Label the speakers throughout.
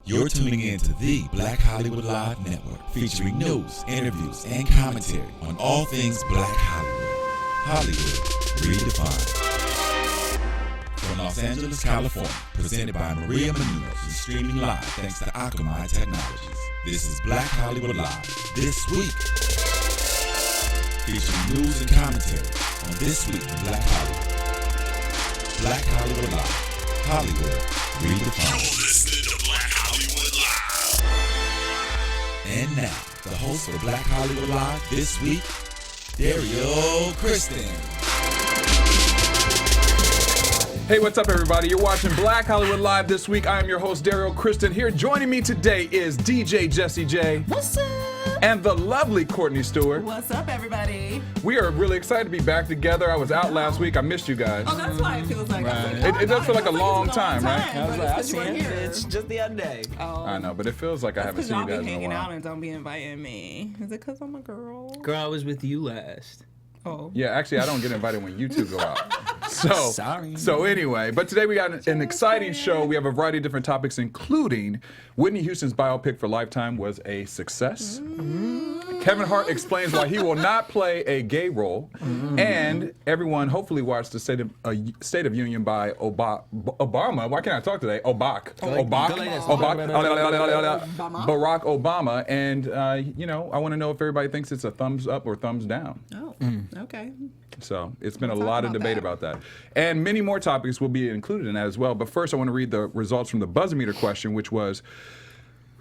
Speaker 1: You're tuning in to the Black Hollywood Live Network, featuring news, interviews, and commentary on all things Black Hollywood. Hollywood Redefined. From Los Angeles, California, presented by Maria Menounos and streaming live thanks to Akamai Technologies. This is Black Hollywood Live. This week, featuring news and commentary on This Week in Black Hollywood. Black Hollywood Live. Hollywood Redefined. And now, the host of Black Hollywood Live this week, Derrial Christon.
Speaker 2: Hey, what's up, everybody? You're watching Black Hollywood Live this week. I am your host, Derrial Christon. Here joining me today is DJ Jessie J.
Speaker 3: What's up?
Speaker 2: And the lovely Courtney Stewart.
Speaker 3: What's up, everybody?
Speaker 2: We are really excited to be back together. I was out last week. I missed you guys.
Speaker 3: Oh, that's why it feels like
Speaker 2: It does feel like a long time, right?
Speaker 4: I was like, I've seen it. It's just the other day.
Speaker 3: Oh.
Speaker 2: I know, but it feels like I haven't seen you guys in a
Speaker 3: hanging out
Speaker 2: while.
Speaker 3: and don't be inviting me. Is it because I'm a girl?
Speaker 4: Girl, I was with you last.
Speaker 3: Oh.
Speaker 2: Yeah, actually, I don't get invited when you two go out.
Speaker 4: Sorry.
Speaker 2: So anyway, but today we got an exciting show. We have a variety of different topics, including Whitney Houston's biopic for Lifetime was a success. Kevin Hart explains why he will not play a gay role. And everyone hopefully watched the State of Union by Obama. Why can't I talk today? Barack Obama. And, you know, I want to know if everybody thinks it's a thumbs up or thumbs down.
Speaker 3: Oh, okay.
Speaker 2: So it's been a lot of debate about that. And many more topics will be included in that as well. But first, I want to read the results from the buzz-o-meter question, which was,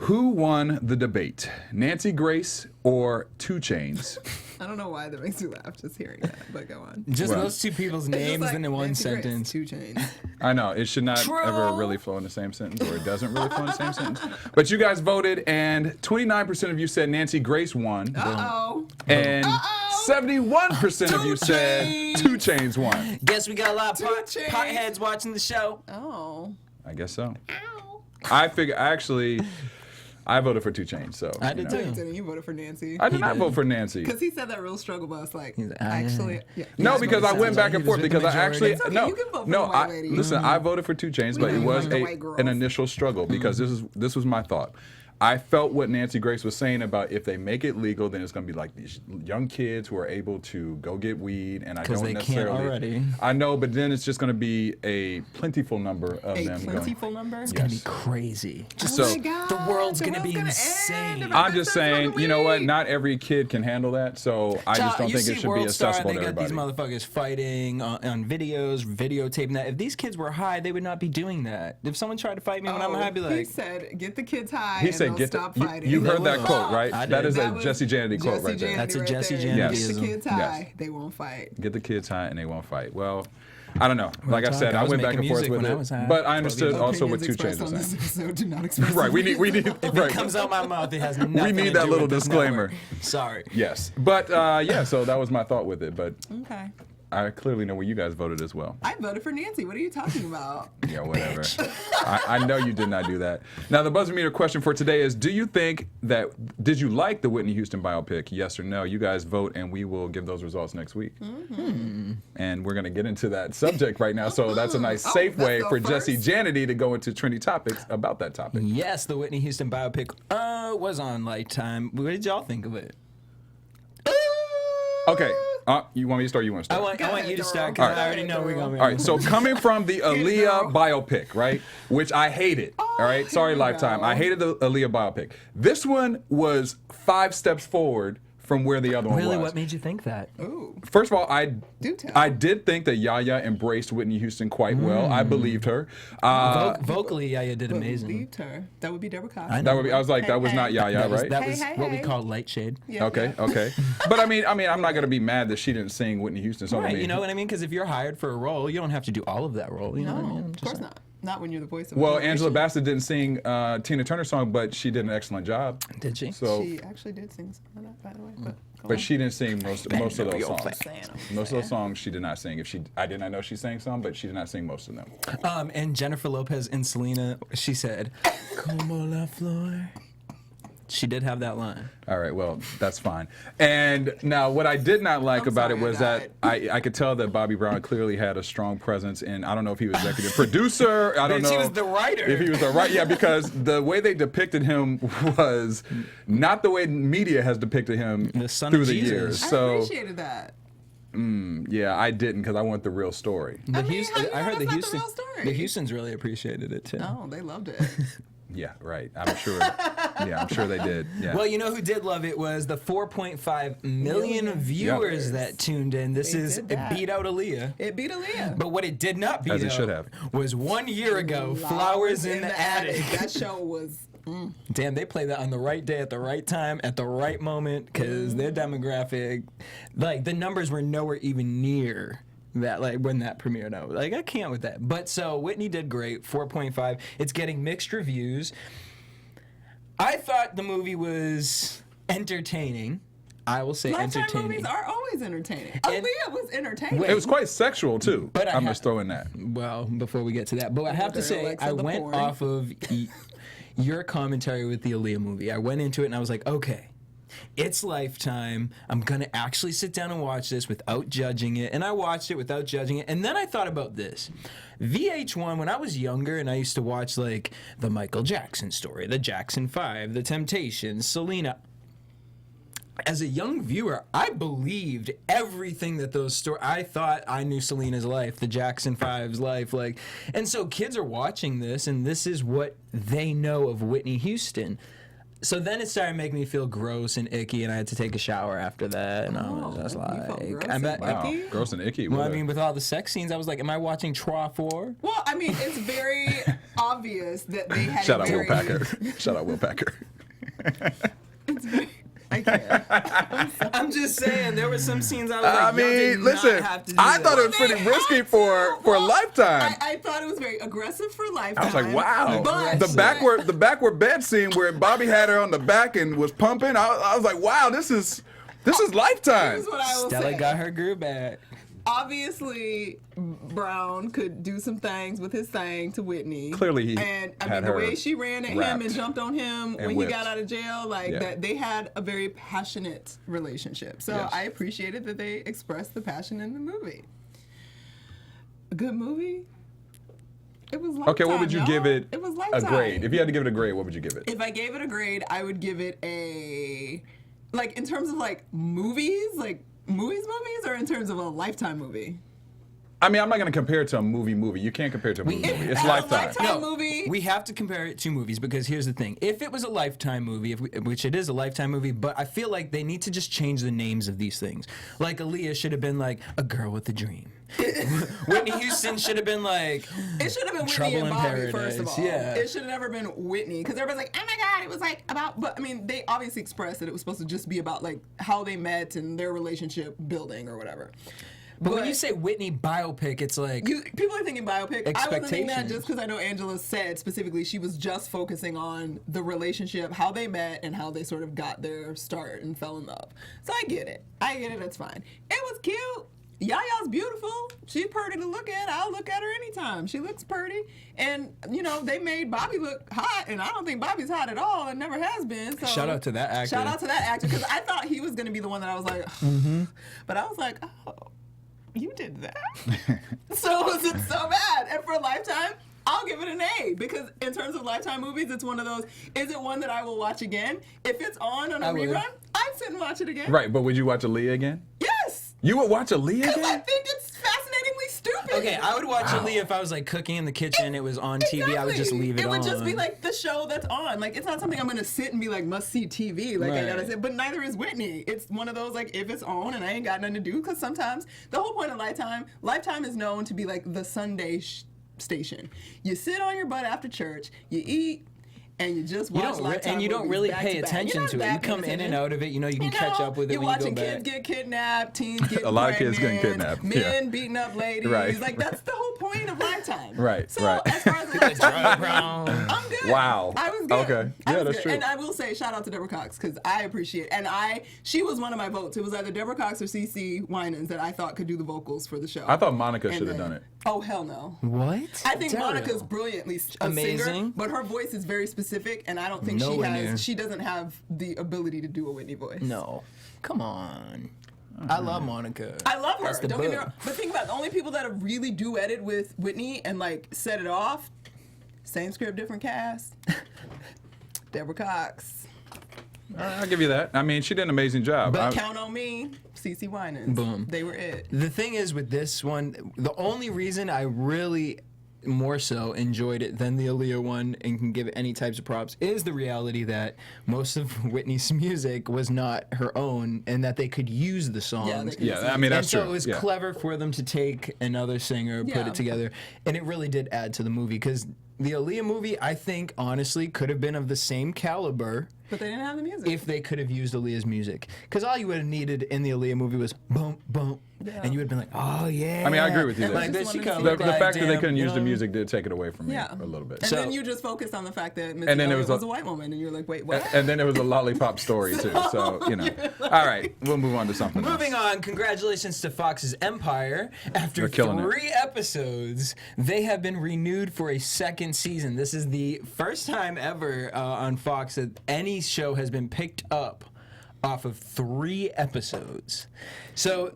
Speaker 2: who won the debate, Nancy Grace or 2 Chainz?
Speaker 3: I don't know why that makes me laugh just hearing that, but go on.
Speaker 4: Just those two people's names
Speaker 3: like
Speaker 4: in one
Speaker 3: Nancy Grace,
Speaker 4: sentence.
Speaker 3: 2 Chainz.
Speaker 2: I know, it should not ever really flow in the same sentence, or it doesn't really flow in the same sentence. But you guys voted, and 29% of you said Nancy Grace won.
Speaker 3: Uh-oh.
Speaker 2: And 71% of you said 2 Chainz won.
Speaker 4: Guess we got a lot of
Speaker 3: 2 Chainz.
Speaker 4: potheads watching the show.
Speaker 3: Oh.
Speaker 2: I guess so.
Speaker 3: Ow.
Speaker 2: I voted for 2 Chainz, so.
Speaker 4: I did
Speaker 3: No,
Speaker 4: too.
Speaker 3: you didn't. You voted for Nancy.
Speaker 2: I did not vote for Nancy.
Speaker 3: Because he said that real struggle bus, like,
Speaker 4: like,
Speaker 3: actually. Yeah.
Speaker 2: No, because I went back and forth because I actually
Speaker 3: It's okay,
Speaker 2: no
Speaker 3: you can vote for
Speaker 2: no
Speaker 3: the white lady.
Speaker 2: listen. I voted for 2 Chainz, but it
Speaker 3: know you
Speaker 2: was
Speaker 3: like the white girls.
Speaker 2: an initial struggle because this was my thought. I felt what Nancy Grace was saying about if they make it legal, then it's going to be like these young kids who are able to go get weed, and I don't
Speaker 4: they
Speaker 2: necessarily.
Speaker 4: can't already.
Speaker 2: I know, but then it's just going to be a plentiful number of them.
Speaker 3: A plentiful number?
Speaker 4: It's gonna be crazy.
Speaker 2: So-
Speaker 3: Oh my God,
Speaker 4: the world's gonna be
Speaker 3: end.
Speaker 4: insane.
Speaker 3: Everybody
Speaker 2: I'm just
Speaker 3: starts
Speaker 2: saying,
Speaker 3: smoking
Speaker 2: you know what?
Speaker 3: weed.
Speaker 2: Not every kid can handle that, so I just don't
Speaker 4: You
Speaker 2: think
Speaker 4: see
Speaker 2: it should be
Speaker 4: World Star,
Speaker 2: accessible
Speaker 4: and
Speaker 2: to
Speaker 4: they got
Speaker 2: everybody.
Speaker 4: these motherfuckers fighting on videos, videotaping that. If these kids were high, they would not be doing that. If someone tried to fight me when I'm high, I'd be
Speaker 3: He
Speaker 4: like,
Speaker 3: said, get the kids high
Speaker 2: He
Speaker 3: and
Speaker 2: said,
Speaker 3: they'll
Speaker 2: "Get
Speaker 3: stop
Speaker 2: the."
Speaker 3: fighting.
Speaker 2: You heard
Speaker 4: They
Speaker 2: that
Speaker 4: will.
Speaker 2: quote, right?
Speaker 4: I
Speaker 2: That
Speaker 4: did.
Speaker 2: is
Speaker 3: That
Speaker 2: a
Speaker 3: was
Speaker 2: Jesse Janedy quote right there.
Speaker 4: That's a
Speaker 3: right
Speaker 4: Jesse
Speaker 3: there.
Speaker 4: Janedy-ism.
Speaker 3: Get the kids
Speaker 2: Yes.
Speaker 3: high, they won't fight.
Speaker 2: Get the kids high and they won't fight. Well, I don't know. Like I
Speaker 4: talk,
Speaker 2: said,
Speaker 4: I
Speaker 2: I
Speaker 4: was
Speaker 2: went back and
Speaker 4: making
Speaker 2: forth
Speaker 4: music
Speaker 2: with
Speaker 4: when I was
Speaker 2: it,
Speaker 4: high.
Speaker 2: but I understood also what
Speaker 3: Opinions
Speaker 2: 2 Chainz
Speaker 3: expressed
Speaker 2: was
Speaker 3: on this
Speaker 2: saying.
Speaker 3: episode do not express
Speaker 2: Right, we need
Speaker 4: if
Speaker 2: right.
Speaker 4: it comes out my mouth, it has nothing
Speaker 2: We need
Speaker 4: to
Speaker 2: that
Speaker 4: do
Speaker 2: little
Speaker 4: with this
Speaker 2: disclaimer.
Speaker 4: network. Sorry.
Speaker 2: Yes, but yeah. So that was my thought with it, but
Speaker 3: Okay.
Speaker 2: I clearly know where you guys voted as well.
Speaker 3: I voted for Nancy. What are you talking about?
Speaker 2: Yeah, whatever. I know you did not do that. Now, the buzz-o-meter question for today is, did you like the Whitney Houston biopic? Yes or no? You guys vote, and we will give those results next week. And we're going to get into that subject right now, so that's a nice, safe
Speaker 3: let's
Speaker 2: way
Speaker 3: go
Speaker 2: for
Speaker 3: first.
Speaker 2: Jesse Janedy to go into trendy topics about that topic.
Speaker 4: Yes, the Whitney Houston biopic was on Lifetime. What did y'all think of it?
Speaker 2: Okay, you want me to start? You want to
Speaker 4: I
Speaker 2: start?
Speaker 4: want you to start
Speaker 2: All
Speaker 4: because
Speaker 2: right.
Speaker 4: I already know we're going to be
Speaker 2: All right, so coming from the Aaliyah biopic, right, which I hated, all right, sorry,
Speaker 3: here we
Speaker 2: Lifetime,
Speaker 3: go.
Speaker 2: I hated the Aaliyah biopic. This one was 5 steps forward from where the other one
Speaker 4: Really,
Speaker 2: was.
Speaker 4: what made you think that?
Speaker 3: Ooh.
Speaker 2: First of all,
Speaker 3: Do tell.
Speaker 2: I did think that Yaya embraced Whitney Houston quite well. I believed her.
Speaker 4: Vocally, Yaya did amazing.
Speaker 3: Believed her. That would be Deborah Cox.
Speaker 4: I know.
Speaker 2: That would be. I was like, that was not Yaya, right?
Speaker 4: That was
Speaker 3: Hey,
Speaker 4: what we
Speaker 3: hey.
Speaker 4: call light shade.
Speaker 3: Yeah,
Speaker 2: Okay,
Speaker 3: yeah.
Speaker 2: okay. But I mean, I'm not gonna be mad that she didn't sing Whitney Houston song. I
Speaker 4: Right,
Speaker 2: mean,
Speaker 4: you know what I mean? Because if you're hired for a role, you don't have to do all of that role. You know what I
Speaker 3: No,
Speaker 4: mean? I'm
Speaker 3: of
Speaker 4: just
Speaker 3: course
Speaker 4: saying.
Speaker 3: not. Not when you're the voice of a
Speaker 2: Well,
Speaker 3: generation.
Speaker 2: Angela Bassett didn't sing Tina Turner's song, but she did an excellent job.
Speaker 4: Did she?
Speaker 2: So,
Speaker 3: She actually did sing some of that, by the way.
Speaker 2: but she didn't sing most of those songs.
Speaker 3: saying.
Speaker 2: Most of those songs she did not sing. I did not know she sang some, but she did not sing most of them.
Speaker 4: And Jennifer Lopez and Selena, she said, "Como la flor." She did have that line.
Speaker 2: All right, well, that's fine. And now, what I did not like about it was that I could tell that Bobby Brown clearly had a strong presence, and I don't know if he was executive producer. I don't know.
Speaker 4: He was the writer.
Speaker 2: If he was the writer, yeah, because the way they depicted him was not the way media has depicted him
Speaker 4: The son
Speaker 2: through
Speaker 4: of
Speaker 2: the
Speaker 4: Jesus.
Speaker 2: years.
Speaker 3: I
Speaker 2: So,
Speaker 3: appreciated that.
Speaker 2: yeah, I didn't because I want the real story.
Speaker 3: I mean, how you
Speaker 4: I
Speaker 3: know
Speaker 4: heard
Speaker 3: that's
Speaker 4: the
Speaker 3: not
Speaker 4: Houston,
Speaker 3: the real story?
Speaker 4: the Houstons really appreciated it too.
Speaker 3: Oh, they loved it.
Speaker 2: Yeah, right. I'm sure. Yeah, I'm sure they did. Yeah.
Speaker 4: Well, you know who did love it was the 4.5 million viewers
Speaker 2: Yep.
Speaker 4: that tuned in. This
Speaker 3: They
Speaker 4: is
Speaker 3: did
Speaker 4: it
Speaker 3: that.
Speaker 4: beat out Aaliyah.
Speaker 3: It beat Aaliyah.
Speaker 4: But what it did not beat
Speaker 2: As it
Speaker 4: out
Speaker 2: should have.
Speaker 4: was 1 year ago, Flowers in the Attic.
Speaker 3: That show was.
Speaker 4: Damn, they played that on the right day at the right time at the right moment because their demographic, like the numbers were nowhere even near that, like when that premiered out. Like I can't with that. But so Whitney did great, 4.5. It's getting mixed reviews. I thought the movie was entertaining. I will say
Speaker 3: Lifetime
Speaker 4: entertaining.
Speaker 3: movies are always entertaining.
Speaker 4: And-
Speaker 3: Aaliyah was entertaining.
Speaker 4: Wait.
Speaker 2: It was quite sexual too.
Speaker 4: But
Speaker 2: I'm just throwing that.
Speaker 4: Well, before we get to that, but I have to say,
Speaker 3: Alexa
Speaker 4: I
Speaker 3: the
Speaker 4: went
Speaker 3: porn.
Speaker 4: off of your commentary with the Aaliyah movie. I went into it and I was like, okay, it's Lifetime. I'm going to actually sit down and watch this without judging it. And I watched it without judging it. And then I thought about this. VH1, when I was younger and I used to watch like the Michael Jackson story, the Jackson 5, the Temptations, Selena. As a young viewer, I believed everything that those stories. I thought I knew Selena's life, the Jackson 5's life, like, and so kids are watching this, and this is what they know of Whitney Houston. So then it started making me feel gross and icky, and I had to take a shower after that, and I was just
Speaker 3: you felt
Speaker 4: like,
Speaker 3: gross
Speaker 4: I'm
Speaker 3: and
Speaker 4: at,
Speaker 2: Wow,
Speaker 3: Icky?
Speaker 2: gross and icky.
Speaker 4: well, I
Speaker 2: What a-
Speaker 4: mean, with all the sex scenes, I was like, am I watching Troy 4?
Speaker 3: Well, I mean, it's very obvious that they had
Speaker 2: Shout
Speaker 3: a
Speaker 2: out Will
Speaker 3: very.
Speaker 2: Packer. Shout out Will Packer.
Speaker 3: I can't.
Speaker 4: I'm just saying, there were some scenes I was
Speaker 2: I
Speaker 4: like, y'all did
Speaker 2: mean,
Speaker 4: not
Speaker 2: listen,
Speaker 4: have to do
Speaker 2: I
Speaker 4: that.
Speaker 2: thought it was pretty risky for
Speaker 3: Well,
Speaker 2: Lifetime.
Speaker 3: I thought it was very aggressive for Lifetime.
Speaker 2: I was like, wow.
Speaker 3: But
Speaker 2: The backward bed scene where Bobby had her on the back and was pumping. I was like, wow, this is Lifetime.
Speaker 3: Here's what I will
Speaker 4: Stella
Speaker 3: say.
Speaker 4: got her groove back.
Speaker 3: Obviously, Brown could do some things with his thing to Whitney.
Speaker 2: Clearly he
Speaker 3: and I
Speaker 2: had
Speaker 3: mean the
Speaker 2: her
Speaker 3: way she ran at him
Speaker 2: wrapped
Speaker 3: and jumped on him when
Speaker 2: whipped.
Speaker 3: he got out of jail, like
Speaker 2: Yeah.
Speaker 3: that, they had a very passionate relationship. So
Speaker 2: Yes.
Speaker 3: I appreciated that they expressed the passion in the movie. A good movie. It was Lifetime.
Speaker 2: Okay, what would you
Speaker 3: y'all.
Speaker 2: give it?
Speaker 3: It was
Speaker 2: A
Speaker 3: Lifetime.
Speaker 2: grade. If you had to give it a grade, what would you give it?
Speaker 3: If I gave it a grade, I would give it a, like in terms of like movies, or in terms of a Lifetime movie.
Speaker 2: I mean, I'm not going to compare it to a movie. You can't compare it to a movie. It's
Speaker 3: As a
Speaker 2: Lifetime.
Speaker 3: Lifetime movie.
Speaker 4: We have to compare it to movies because here's the thing. If it was a Lifetime movie, which it is a Lifetime movie, but I feel like they need to just change the names of these things. Like Aaliyah should have been like A Girl with a Dream. Whitney Houston should have been like
Speaker 3: It should have been Whitney
Speaker 4: Trouble
Speaker 3: and
Speaker 4: in
Speaker 3: Bobby, first of
Speaker 4: Paradise,
Speaker 3: all.
Speaker 4: yeah.
Speaker 3: It should have never been Whitney. Because everybody's like, oh my God, it was like about, but I mean, they obviously expressed that it was supposed to just be about like how they met and their relationship building or whatever.
Speaker 4: But when you say Whitney biopic, it's like
Speaker 3: People are thinking biopic. I wasn't thinking that
Speaker 4: Expectations.
Speaker 3: just because I know Angela said specifically she was just focusing on the relationship, how they met, and how they sort of got their start and fell in love. So I get it. It's fine. It was cute. Yaya's beautiful. She's pretty to look at. I'll look at her anytime. She looks pretty. And, you know, they made Bobby look hot, and I don't think Bobby's hot at all and never has been. So
Speaker 4: Shout out to that actor.
Speaker 3: Shout out to that actor, because I thought he was going to be the one that I was like, but I was like, oh, you did that? So was it so bad? And for Lifetime, I'll give it an A, because in terms of Lifetime movies, it's one of those, is it one that I will watch again? If it's on a
Speaker 4: I would.
Speaker 3: rerun, I'd sit and watch it again.
Speaker 2: Right, but would you watch Aaliyah again?
Speaker 3: Yes!
Speaker 2: You would watch Aaliyah
Speaker 3: Because I
Speaker 2: again?
Speaker 3: think it's fascinatingly stupid.
Speaker 4: okay, I would watch Aaliyah if I was like cooking in the kitchen, it was on TV, I would just
Speaker 3: Exactly.
Speaker 4: leave it on.
Speaker 3: It would just be like the show that's on. Like, it's not something I'm going to sit and be like, must see TV. Like, I gotta
Speaker 4: Right.
Speaker 3: say, but neither is Whitney. It's one of those, like, if it's on and I ain't got nothing to do, because sometimes the whole point of Lifetime is known to be like the Sunday station. You sit on your butt after church, you eat, and you just
Speaker 4: You
Speaker 3: watch
Speaker 4: don't
Speaker 3: Lifetime
Speaker 4: and you don't
Speaker 3: movies
Speaker 4: really
Speaker 3: back
Speaker 4: pay
Speaker 3: to back.
Speaker 4: attention
Speaker 3: You're not
Speaker 4: to it. You
Speaker 3: that
Speaker 4: come
Speaker 3: paying
Speaker 4: in and
Speaker 3: attention.
Speaker 4: out of it. You know, you can
Speaker 3: You
Speaker 4: catch
Speaker 3: know,
Speaker 4: up with it
Speaker 3: you're
Speaker 4: when you go
Speaker 3: watching
Speaker 4: back.
Speaker 3: kids get kidnapped, teens get
Speaker 2: A lot of kids getting
Speaker 3: pregnant,
Speaker 2: kidnapped, yeah.
Speaker 3: men beating up ladies.
Speaker 2: Right.
Speaker 3: Like, that's the whole point of Lifetime.
Speaker 2: Right,
Speaker 3: So
Speaker 2: right.
Speaker 3: as far as the Lifetime, I'm good.
Speaker 2: Wow.
Speaker 3: I was good.
Speaker 2: Okay.
Speaker 3: I
Speaker 2: Yeah,
Speaker 3: was
Speaker 2: that's
Speaker 3: good.
Speaker 2: true.
Speaker 3: And I will say, shout out to Deborah Cox, because I appreciate, and she was one of my votes. It was either Deborah Cox or CeCe Winans that I thought could do the vocals for the show.
Speaker 2: I thought Monica
Speaker 3: And
Speaker 2: should have
Speaker 3: then-
Speaker 2: done it.
Speaker 3: Oh, hell no.
Speaker 4: What?
Speaker 3: I think
Speaker 4: Derrial.
Speaker 3: Monica's brilliantly a
Speaker 4: Amazing.
Speaker 3: singer, but her voice is very specific specific, and I don't think she doesn't have the ability to do a Whitney voice.
Speaker 4: No, come on. I love Monica.
Speaker 3: I love her.
Speaker 4: That's the
Speaker 3: Don't get me
Speaker 4: book.
Speaker 3: wrong. But think about it, the only people that have really duetted with Whitney and like set it off, same script, different cast. Deborah Cox.
Speaker 2: I'll give you that. I mean, she did an amazing job.
Speaker 3: But Count on Me, CeCe Winans.
Speaker 4: Boom.
Speaker 3: They were it.
Speaker 4: The thing is with this one, the only reason I really more so enjoyed it than the Aaliyah one and can give it any types of props is the reality that most of Whitney's music was not her own and that they could use the songs.
Speaker 2: Yeah, I mean, that's
Speaker 4: and so
Speaker 2: true.
Speaker 4: it was
Speaker 2: Yeah.
Speaker 4: clever for them to take another singer, put
Speaker 3: Yeah.
Speaker 4: it together, and it really did add to the movie because the Aaliyah movie, I think, honestly, could have been of the same caliber
Speaker 3: But they didn't have the music.
Speaker 4: if they could have used Aaliyah's music. Because all you would have needed in the Aaliyah movie was boom, boom,
Speaker 3: Yeah.
Speaker 4: and you would have been like, oh, yeah.
Speaker 2: I mean, I agree with you there.
Speaker 4: Like,
Speaker 3: Just
Speaker 4: this, she
Speaker 3: wanted to
Speaker 4: could
Speaker 3: see
Speaker 4: look
Speaker 2: The
Speaker 4: like,
Speaker 2: fact that they
Speaker 4: damn,
Speaker 2: couldn't
Speaker 4: you
Speaker 2: use the
Speaker 4: know?
Speaker 2: music did take it away from me
Speaker 3: Yeah.
Speaker 2: a little bit.
Speaker 3: And
Speaker 4: So-
Speaker 3: then you just focused on the fact that Missy
Speaker 2: And then it
Speaker 3: Elliott
Speaker 2: was
Speaker 3: was a white woman, and you're like, wait, what?
Speaker 2: And then it was a lollipop story too. So all right, we'll move on to something
Speaker 4: Moving
Speaker 2: else.
Speaker 4: on, congratulations to Fox's Empire. After
Speaker 2: They're killing it.
Speaker 4: 3 episodes, they have been renewed for a second season. This is the first time ever on Fox that any show has been picked up off of 3 episodes. So,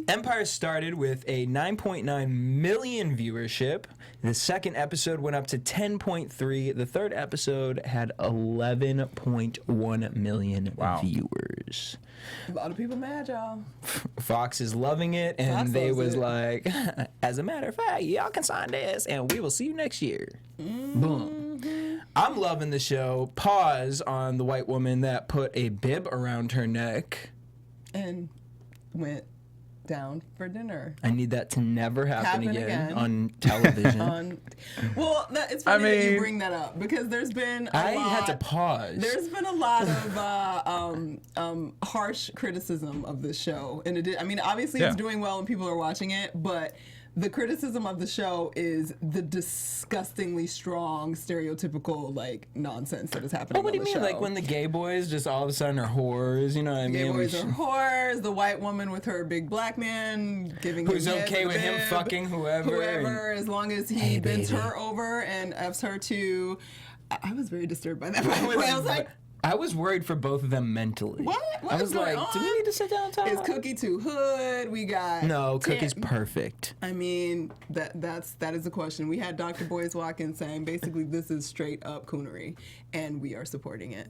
Speaker 4: Empire started with a 9.9 million viewership. The second episode went up to 10.3. The third episode had 11.1 million
Speaker 2: Wow.
Speaker 4: viewers.
Speaker 3: A lot of people mad, y'all.
Speaker 4: Fox is loving it, and
Speaker 3: Fox
Speaker 4: they
Speaker 3: loves
Speaker 4: was
Speaker 3: it.
Speaker 4: like, as a matter of fact, y'all can sign this, and we will see you next year. Boom. I'm loving the show. Pause on the white woman that put a bib around her neck.
Speaker 3: And went down for dinner.
Speaker 4: I need that to never happen
Speaker 3: Happen
Speaker 4: again
Speaker 3: again.
Speaker 4: on television.
Speaker 3: Well, it's funny that
Speaker 2: mean-
Speaker 3: you bring that up because there's been
Speaker 4: I had to pause.
Speaker 3: There's been a lot of harsh criticism of this show, and I mean, obviously it's
Speaker 2: Yeah.
Speaker 3: doing well and people are watching it, but the criticism of the show is the disgustingly strong, stereotypical like nonsense that is happening.
Speaker 4: But what do you
Speaker 3: on the
Speaker 4: mean?
Speaker 3: show.
Speaker 4: Like when the gay boys just all of a sudden are whores? You know what I
Speaker 3: Gay
Speaker 4: mean?
Speaker 3: boys are whores. The white woman with her big black man giving
Speaker 4: Who's
Speaker 3: him head
Speaker 4: okay
Speaker 3: with
Speaker 4: with him
Speaker 3: bib.
Speaker 4: fucking whoever,
Speaker 3: as long as he
Speaker 4: Hey,
Speaker 3: bends
Speaker 4: baby.
Speaker 3: her over and F's her too. I was very disturbed by that. By the way, I was like,
Speaker 4: I was worried for both of them mentally.
Speaker 3: What? What
Speaker 4: I
Speaker 3: is
Speaker 4: was
Speaker 3: going
Speaker 4: like, do we
Speaker 3: on?
Speaker 4: need to sit down and talk?
Speaker 3: is Cookie too hood? We got
Speaker 4: No,
Speaker 3: Tan-
Speaker 4: Cookie's perfect.
Speaker 3: I mean, that is the question. We had Dr. Boyce walk in saying basically this is straight up coonery, and we are supporting it.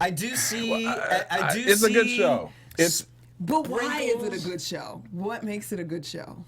Speaker 4: I do see. I do
Speaker 2: It's
Speaker 4: see.
Speaker 2: a good show. It's
Speaker 3: But why is it
Speaker 4: Sprinkles.
Speaker 3: a good show? What makes it a good show?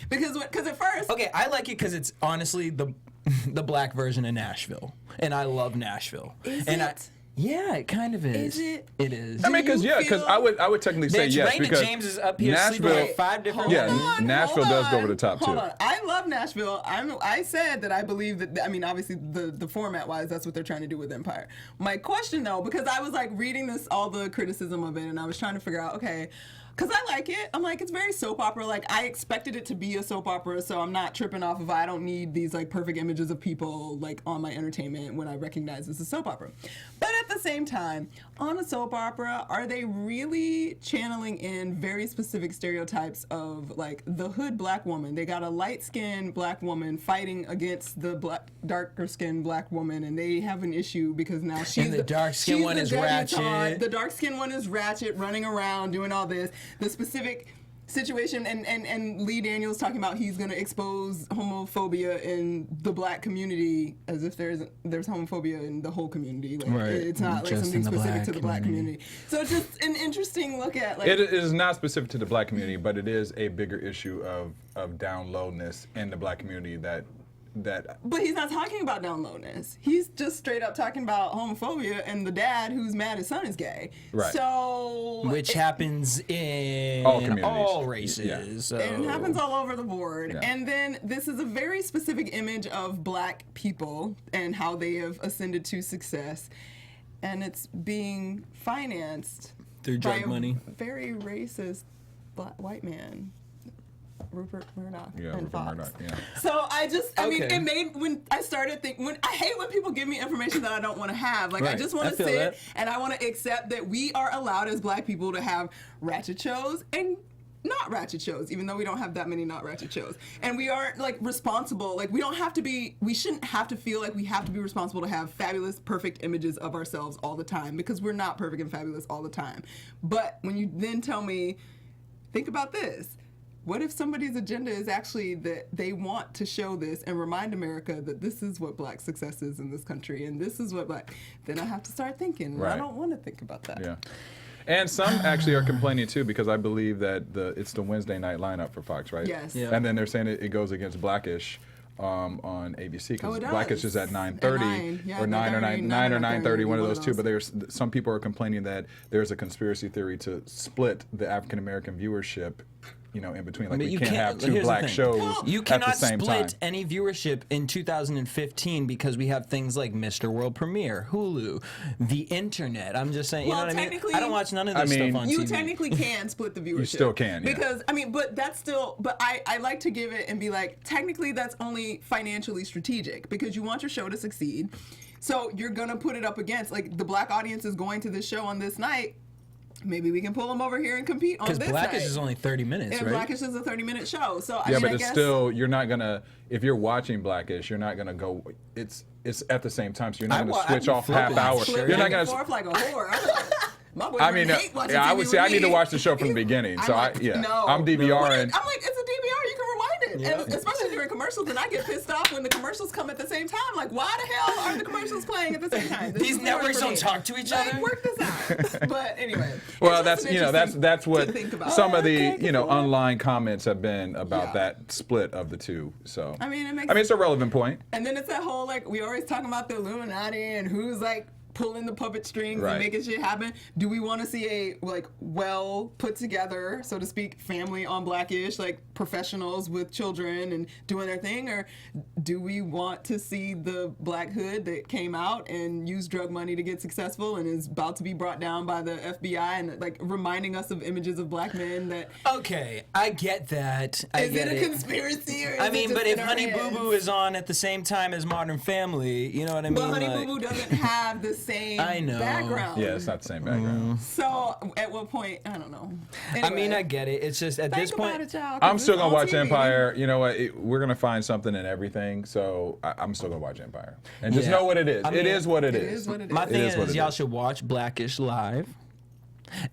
Speaker 3: Because at first,
Speaker 4: Okay, I like it because it's honestly the black version of Nashville, and I love Nashville.
Speaker 3: Is
Speaker 4: and
Speaker 3: it?
Speaker 4: Yeah, it kind of is.
Speaker 3: Is it?
Speaker 4: It is.
Speaker 2: I mean, because
Speaker 3: you
Speaker 2: because
Speaker 3: feel-
Speaker 2: I would technically say
Speaker 4: Bitch,
Speaker 2: yes
Speaker 4: Raymond
Speaker 2: because
Speaker 4: James is up here sleeping
Speaker 2: Nashville.
Speaker 4: like 5 different
Speaker 2: Yeah,
Speaker 4: women.
Speaker 2: Nashville does go over the top,
Speaker 3: Hold
Speaker 2: too.
Speaker 3: on. I love Nashville. I said that I believe that. I mean, obviously, the format wise, that's what they're trying to do with Empire. My question though, because I was like reading all the criticism of it, and I was trying to figure out, okay. Because I like it. I'm like, it's very soap opera. Like, I expected it to be a soap opera, so I'm not tripping off of I don't need these, like, perfect images of people, like, on my entertainment when I recognize it's a soap opera. But at the same time, on a soap opera, are they really channeling in very specific stereotypes of, like, the hood black woman? They got a light-skinned black woman fighting against the darker-skinned black woman, and they have an issue because now she's
Speaker 4: the dark-skinned
Speaker 3: she's
Speaker 4: one
Speaker 3: the
Speaker 4: is
Speaker 3: debutante.
Speaker 4: ratchet.
Speaker 3: The dark-skinned one is ratchet, running around, doing all this. The specific situation, and Lee Daniels talking about he's going to expose homophobia in the black community as if there's homophobia in the whole community. Like,
Speaker 4: Right.
Speaker 3: it's not like
Speaker 4: Just
Speaker 3: something
Speaker 4: in the
Speaker 3: specific
Speaker 4: black
Speaker 3: to the black
Speaker 4: community.
Speaker 3: community. So it's just an interesting look at, like,
Speaker 2: It is not specific to the black community, but it is a bigger issue of down lowness in the black community that
Speaker 3: but he's not talking about down lowness. He's just straight up talking about homophobia and the dad who's mad his son is gay.
Speaker 2: Right.
Speaker 3: So
Speaker 4: Which happens in
Speaker 2: All communities.
Speaker 4: all races.
Speaker 2: Yeah.
Speaker 4: So.
Speaker 3: it happens all over the board.
Speaker 2: Yeah.
Speaker 3: And then this is a very specific image of black people and how they have ascended to success. And it's being financed
Speaker 4: Through
Speaker 3: by
Speaker 4: drug
Speaker 3: a
Speaker 4: money.
Speaker 3: very racist white man. Rupert Murdoch
Speaker 2: Yeah,
Speaker 3: and
Speaker 2: Rupert
Speaker 3: Fox.
Speaker 2: Murdoch, yeah.
Speaker 3: So I mean,
Speaker 4: Okay.
Speaker 3: it made when I started thinking. I hate when people give me information that I don't want to have. Like I
Speaker 4: Right.
Speaker 3: just want
Speaker 4: I
Speaker 3: to
Speaker 4: feel
Speaker 3: sit
Speaker 4: that.
Speaker 3: and I want to accept that we are allowed as black people to have ratchet shows and not ratchet shows, even though we don't have that many not ratchet shows. And we aren't like responsible, like we shouldn't have to feel like we have to be responsible to have fabulous, perfect images of ourselves all the time, because we're not perfect and fabulous all the time. But when you then tell me, think about this. What if somebody's agenda is actually that they want to show this and remind America that this is what Black success is in this country and this is what Black, then I have to start thinking.
Speaker 2: Right.
Speaker 3: I don't want to think about that.
Speaker 2: Yeah. And some actually are complaining too, because I believe that it's the Wednesday night lineup for Fox, right?
Speaker 3: Yes.
Speaker 4: Yeah.
Speaker 2: And then they're saying it goes against Blackish on ABC, because
Speaker 3: it
Speaker 2: Blackish
Speaker 3: does.
Speaker 2: is at 9:30
Speaker 3: At 9, yeah,
Speaker 2: or 9 or 9 or 9:30, one of those two.
Speaker 3: those.
Speaker 2: But there's some people are complaining that there's a conspiracy theory to split the African American viewership, in between. Like,
Speaker 4: But
Speaker 2: we
Speaker 4: you
Speaker 2: can't have
Speaker 4: here's
Speaker 2: two
Speaker 4: the
Speaker 2: Black
Speaker 4: thing.
Speaker 2: shows
Speaker 4: You
Speaker 2: at the
Speaker 4: cannot
Speaker 2: same
Speaker 4: split
Speaker 2: time.
Speaker 4: any viewership in 2015 because we have things like Mr. World Premiere, Hulu, the internet. I'm just saying, you
Speaker 3: Well,
Speaker 4: know what I mean?
Speaker 3: technically-
Speaker 4: I don't watch none of this
Speaker 2: I mean,
Speaker 4: stuff on
Speaker 3: You
Speaker 4: TV.
Speaker 3: technically can split the viewership.
Speaker 2: still can, yeah.
Speaker 3: Because, but that's still, but I like to give it and be like, technically that's only financially strategic, because you want your show to succeed. So you're going to put it up against, like, the Black audience is going to this show on this night. Maybe we can pull them over here and compete on this
Speaker 4: Because Blackish
Speaker 3: night.
Speaker 4: is only 30 minutes,
Speaker 3: And
Speaker 4: right?
Speaker 3: Blackish is a 30-minute show. So,
Speaker 2: Yeah,
Speaker 3: I
Speaker 2: but
Speaker 3: I
Speaker 2: it's
Speaker 3: guess,
Speaker 2: still, you're not gonna, if you're watching Blackish, you're not gonna go, it's at the same time, so you're not gonna
Speaker 4: I'd
Speaker 2: switch
Speaker 4: be
Speaker 2: off
Speaker 4: flipping.
Speaker 2: half hour.
Speaker 3: flip
Speaker 2: You're not
Speaker 3: back and
Speaker 2: gonna.
Speaker 3: forth like a whore. My
Speaker 2: I mean,
Speaker 3: hate watching
Speaker 2: yeah, I
Speaker 3: TV
Speaker 2: would say
Speaker 3: with
Speaker 2: I need to
Speaker 3: me.
Speaker 2: watch the show from the beginning. So I'm DVRing.
Speaker 3: I'm like, it's a DVR, you can rewind it.
Speaker 4: Yeah.
Speaker 3: And especially during commercials, and I get pissed off when the commercials come at the same time. Like, why the hell are the commercials playing at the same time? This
Speaker 4: These
Speaker 3: is hard
Speaker 4: networks
Speaker 3: for me.
Speaker 4: don't talk to each
Speaker 3: Like,
Speaker 4: other.
Speaker 3: work this out. But anyway.
Speaker 2: Well,
Speaker 3: it's
Speaker 2: that's
Speaker 3: just an interesting
Speaker 2: that's what
Speaker 3: to think about.
Speaker 2: some of the
Speaker 4: Okay,
Speaker 2: online comments have been about
Speaker 3: Yeah.
Speaker 2: that split of the two. So
Speaker 3: I mean, it makes
Speaker 2: it's a relevant point.
Speaker 3: And then it's that whole, like, we always talking about the Illuminati and who's, like, pulling the puppet strings
Speaker 2: Right.
Speaker 3: and making shit happen. Do we want to see a, like, well put together, so to speak, family on Blackish, like professionals with children and doing their thing? Or do we want to see the Black hood that came out and used drug money to get successful and is about to be brought down by the FBI and, like, reminding us of images of Black men that...
Speaker 4: Okay, I get that. I
Speaker 3: Is
Speaker 4: get
Speaker 3: it a
Speaker 4: it.
Speaker 3: conspiracy or is
Speaker 4: I
Speaker 3: it
Speaker 4: mean,
Speaker 3: just
Speaker 4: but
Speaker 3: in
Speaker 4: if
Speaker 3: our
Speaker 4: Honey Boo
Speaker 3: heads?
Speaker 4: Boo is on at the same time as Modern Family, you know what I mean?
Speaker 3: But Honey
Speaker 4: Like,
Speaker 3: Boo Boo doesn't have the same
Speaker 4: I know.
Speaker 3: background.
Speaker 2: Yeah, it's not the same background.
Speaker 3: So at what point? I don't know.
Speaker 4: I mean,
Speaker 3: Anyway,
Speaker 4: I get it. It's just at
Speaker 3: think
Speaker 4: this point.
Speaker 3: about it, y'all, 'cause
Speaker 2: I'm
Speaker 3: it's
Speaker 2: still gonna
Speaker 3: on
Speaker 2: watch
Speaker 3: TV.
Speaker 2: Empire. You know what? We're gonna find something in everything. So I'm still gonna watch Empire, and just
Speaker 4: Yeah.
Speaker 2: know what it is.
Speaker 4: I mean,
Speaker 2: it is what it
Speaker 3: It
Speaker 2: is.
Speaker 3: is what it is.
Speaker 4: My thing
Speaker 2: is what
Speaker 4: is,
Speaker 2: it
Speaker 4: y'all
Speaker 2: is.
Speaker 4: should watch Blackish live,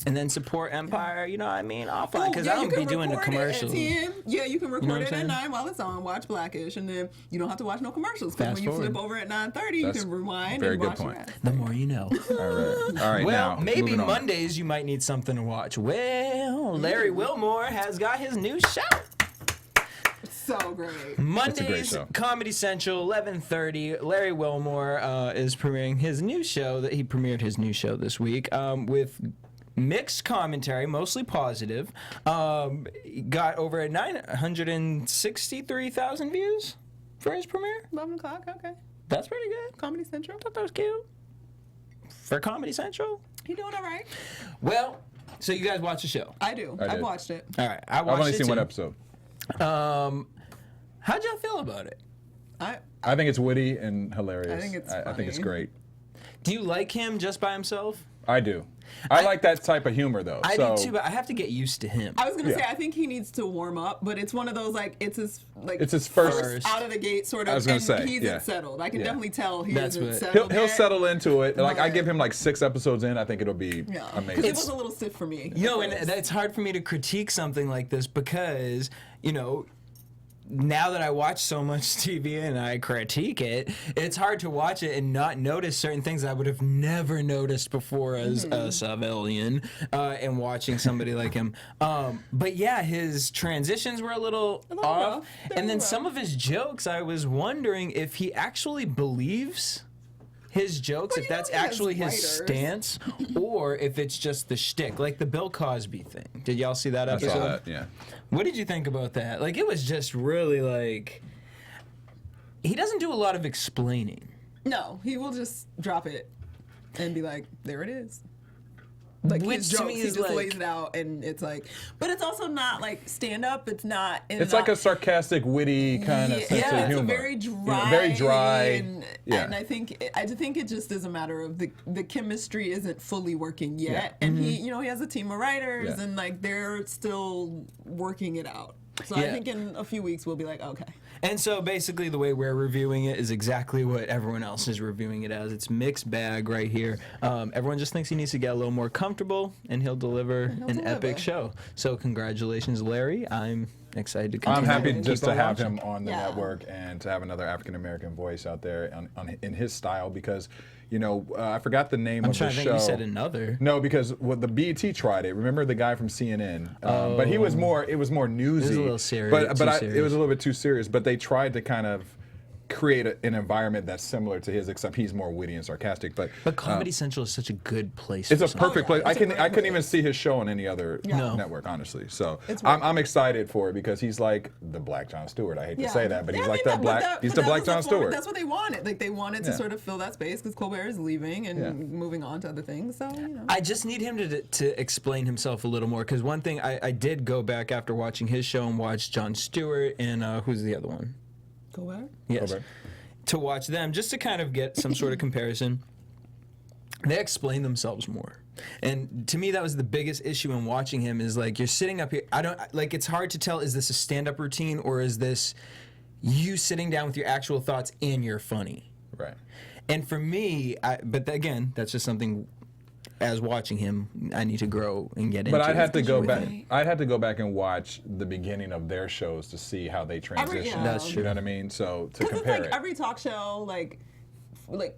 Speaker 4: and then support Empire. You know what I mean? Offline, because
Speaker 3: yeah,
Speaker 4: I
Speaker 3: you
Speaker 4: don't be
Speaker 3: can
Speaker 4: doing the
Speaker 3: record it at
Speaker 4: commercials.
Speaker 3: 10. Yeah, you can record
Speaker 4: what I'm
Speaker 3: it at
Speaker 4: saying?
Speaker 3: 9 while it's on. Watch Blackish, and then you don't have to watch no commercials. Because
Speaker 4: Fast
Speaker 3: when you
Speaker 4: forward.
Speaker 3: flip over at 9:30, you
Speaker 2: That's
Speaker 3: can rewind
Speaker 2: very
Speaker 3: and
Speaker 2: good
Speaker 3: watch
Speaker 2: point.
Speaker 3: the rest.
Speaker 4: The more you know.
Speaker 2: All right.
Speaker 4: Well,
Speaker 2: now,
Speaker 4: maybe
Speaker 2: moving on.
Speaker 4: Mondays you might need something to watch. Well, Larry Willmore has got his new show.
Speaker 3: So great.
Speaker 4: Mondays,
Speaker 2: show.
Speaker 4: Comedy Central, 11:30. Larry Willmore is premiering his new show. He premiered his new show this week with mixed commentary, mostly positive. Got over 963,000 views for his premiere.
Speaker 3: 11 o'clock. Okay.
Speaker 4: That's pretty good.
Speaker 3: Comedy Central.
Speaker 4: Thought that was cute for Comedy Central.
Speaker 3: You doing all right?
Speaker 4: Well, so you guys watch the show.
Speaker 3: I do.
Speaker 2: I
Speaker 3: I've
Speaker 2: did.
Speaker 3: watched it.
Speaker 4: All right, I
Speaker 2: I've
Speaker 4: watched
Speaker 2: only
Speaker 4: it
Speaker 2: seen
Speaker 4: too.
Speaker 2: one episode.
Speaker 4: How'd y'all feel about it?
Speaker 3: I
Speaker 2: I think it's witty and hilarious.
Speaker 3: I think it's
Speaker 2: I think it's
Speaker 3: funny.
Speaker 2: great.
Speaker 4: Do you like him just by himself?
Speaker 2: I do. I like that type of humor though.
Speaker 4: I
Speaker 2: so,
Speaker 4: do too, but I have to get used to him.
Speaker 3: was gonna
Speaker 2: Yeah.
Speaker 3: say I think he needs to warm up, but it's one of those like it's his
Speaker 2: first.
Speaker 3: out of the gate sort of.
Speaker 2: I was gonna
Speaker 3: and
Speaker 2: say,
Speaker 3: he
Speaker 2: yeah.
Speaker 3: isn't settled. I can
Speaker 2: Yeah.
Speaker 3: definitely tell he
Speaker 4: That's
Speaker 3: isn't
Speaker 4: what-
Speaker 3: settled.
Speaker 2: He'll
Speaker 3: yet.
Speaker 2: settle into it. Like I
Speaker 3: Right.
Speaker 2: give him like 6 episodes in. I think it'll be
Speaker 3: Yeah,
Speaker 2: amazing.
Speaker 3: because it was a little stiff for me.
Speaker 4: You know, and it's hard for me to critique something like this because, you know, now that I watch so much TV and I critique it, it's hard to watch it and not notice certain things I would have never noticed before as a civilian and watching somebody like him. But yeah, his transitions were a little
Speaker 3: little
Speaker 4: off.
Speaker 3: rough. They
Speaker 4: And
Speaker 3: were
Speaker 4: then
Speaker 3: rough.
Speaker 4: some of his jokes, I was wondering if he actually believes his jokes,
Speaker 3: Well,
Speaker 4: if
Speaker 3: you know
Speaker 4: that's
Speaker 3: he has
Speaker 4: actually his
Speaker 3: writers.
Speaker 4: stance, or if it's just the shtick, like the Bill Cosby thing. Did y'all see that
Speaker 2: I
Speaker 4: episode?
Speaker 2: saw that. Yeah.
Speaker 4: What did you think about that? Like, it was just really like he doesn't do a lot of explaining.
Speaker 3: No, he will just drop it and be like, "There it is." like
Speaker 4: Which
Speaker 3: his
Speaker 4: to
Speaker 3: jokes.
Speaker 4: me
Speaker 3: He
Speaker 4: is
Speaker 3: just
Speaker 4: like-
Speaker 3: lays it out, and it's like, but it's also not like stand up. It's not.
Speaker 2: It's like a sarcastic, witty kind of sense of
Speaker 3: it's
Speaker 2: humor.
Speaker 3: a very dry,
Speaker 2: very dry.
Speaker 3: and
Speaker 2: Yeah.
Speaker 3: I think it just is a matter of the chemistry isn't fully working yet,
Speaker 2: Yeah.
Speaker 3: and he has a team of writers,
Speaker 2: Yeah.
Speaker 3: and like they're still working it out. So
Speaker 4: Yeah.
Speaker 3: I think in a few weeks we'll be like, okay.
Speaker 4: And so basically the way we're reviewing it is exactly what everyone else is reviewing it as. It's mixed bag right here. Everyone just thinks he needs to get a little more comfortable, and he'll deliver an epic show. So congratulations, Larry. I'm excited to continue.
Speaker 2: I'm happy
Speaker 4: keep
Speaker 2: just to
Speaker 4: on
Speaker 2: have
Speaker 4: watching.
Speaker 2: him on the
Speaker 3: Yeah.
Speaker 2: network and to have another African American voice out there in his style because, I forgot the name
Speaker 4: I'm
Speaker 2: of the
Speaker 4: trying to
Speaker 2: show.
Speaker 4: think you said another.
Speaker 2: No, because the BET tried it. Remember the guy from CNN? But he was more. It was more newsy.
Speaker 4: It was a little serious,
Speaker 2: But
Speaker 4: too
Speaker 2: it was
Speaker 4: serious.
Speaker 2: a little bit too serious. But they tried to kind of create an environment that's similar to his, except he's more witty and sarcastic. But
Speaker 4: Comedy Central is such a good place.
Speaker 2: it's
Speaker 4: for
Speaker 2: a
Speaker 4: something.
Speaker 2: perfect
Speaker 3: Oh, yeah,
Speaker 2: place.
Speaker 3: it's a great
Speaker 2: I couldn't
Speaker 3: place.
Speaker 2: even see his show on any other
Speaker 3: No.
Speaker 2: network, honestly. So
Speaker 3: It's
Speaker 2: I'm excited for it because he's like the Black Jon Stewart. I hate to say that, but he's like that black. He's the Black Jon Stewart.
Speaker 3: That's what they wanted. Like they wanted to
Speaker 2: Yeah.
Speaker 3: sort of fill that space because Colbert is leaving and moving on to other things. So
Speaker 4: I just need him to explain himself a little more because one thing I did go back after watching his show and watch Jon Stewart and who's the other one?
Speaker 3: Colbert.
Speaker 4: Yes.
Speaker 2: Colbert.
Speaker 4: To watch them just to kind of get some sort of comparison. They explain themselves more. And to me that was the biggest issue in watching him is like you're sitting up here it's hard to tell, is this a stand-up routine or is this you sitting down with your actual thoughts and you're funny?
Speaker 2: Right.
Speaker 4: And for me, but again, that's just something as watching him I need to grow and get into.
Speaker 2: But I'd have to go back.
Speaker 3: Right.
Speaker 2: I'd have to go back and watch the beginning of their shows to see how they transition.
Speaker 4: That's
Speaker 2: You
Speaker 4: true.
Speaker 2: know what I mean? So to
Speaker 3: Because it's
Speaker 2: compare
Speaker 3: like
Speaker 2: it.
Speaker 3: every talk show, like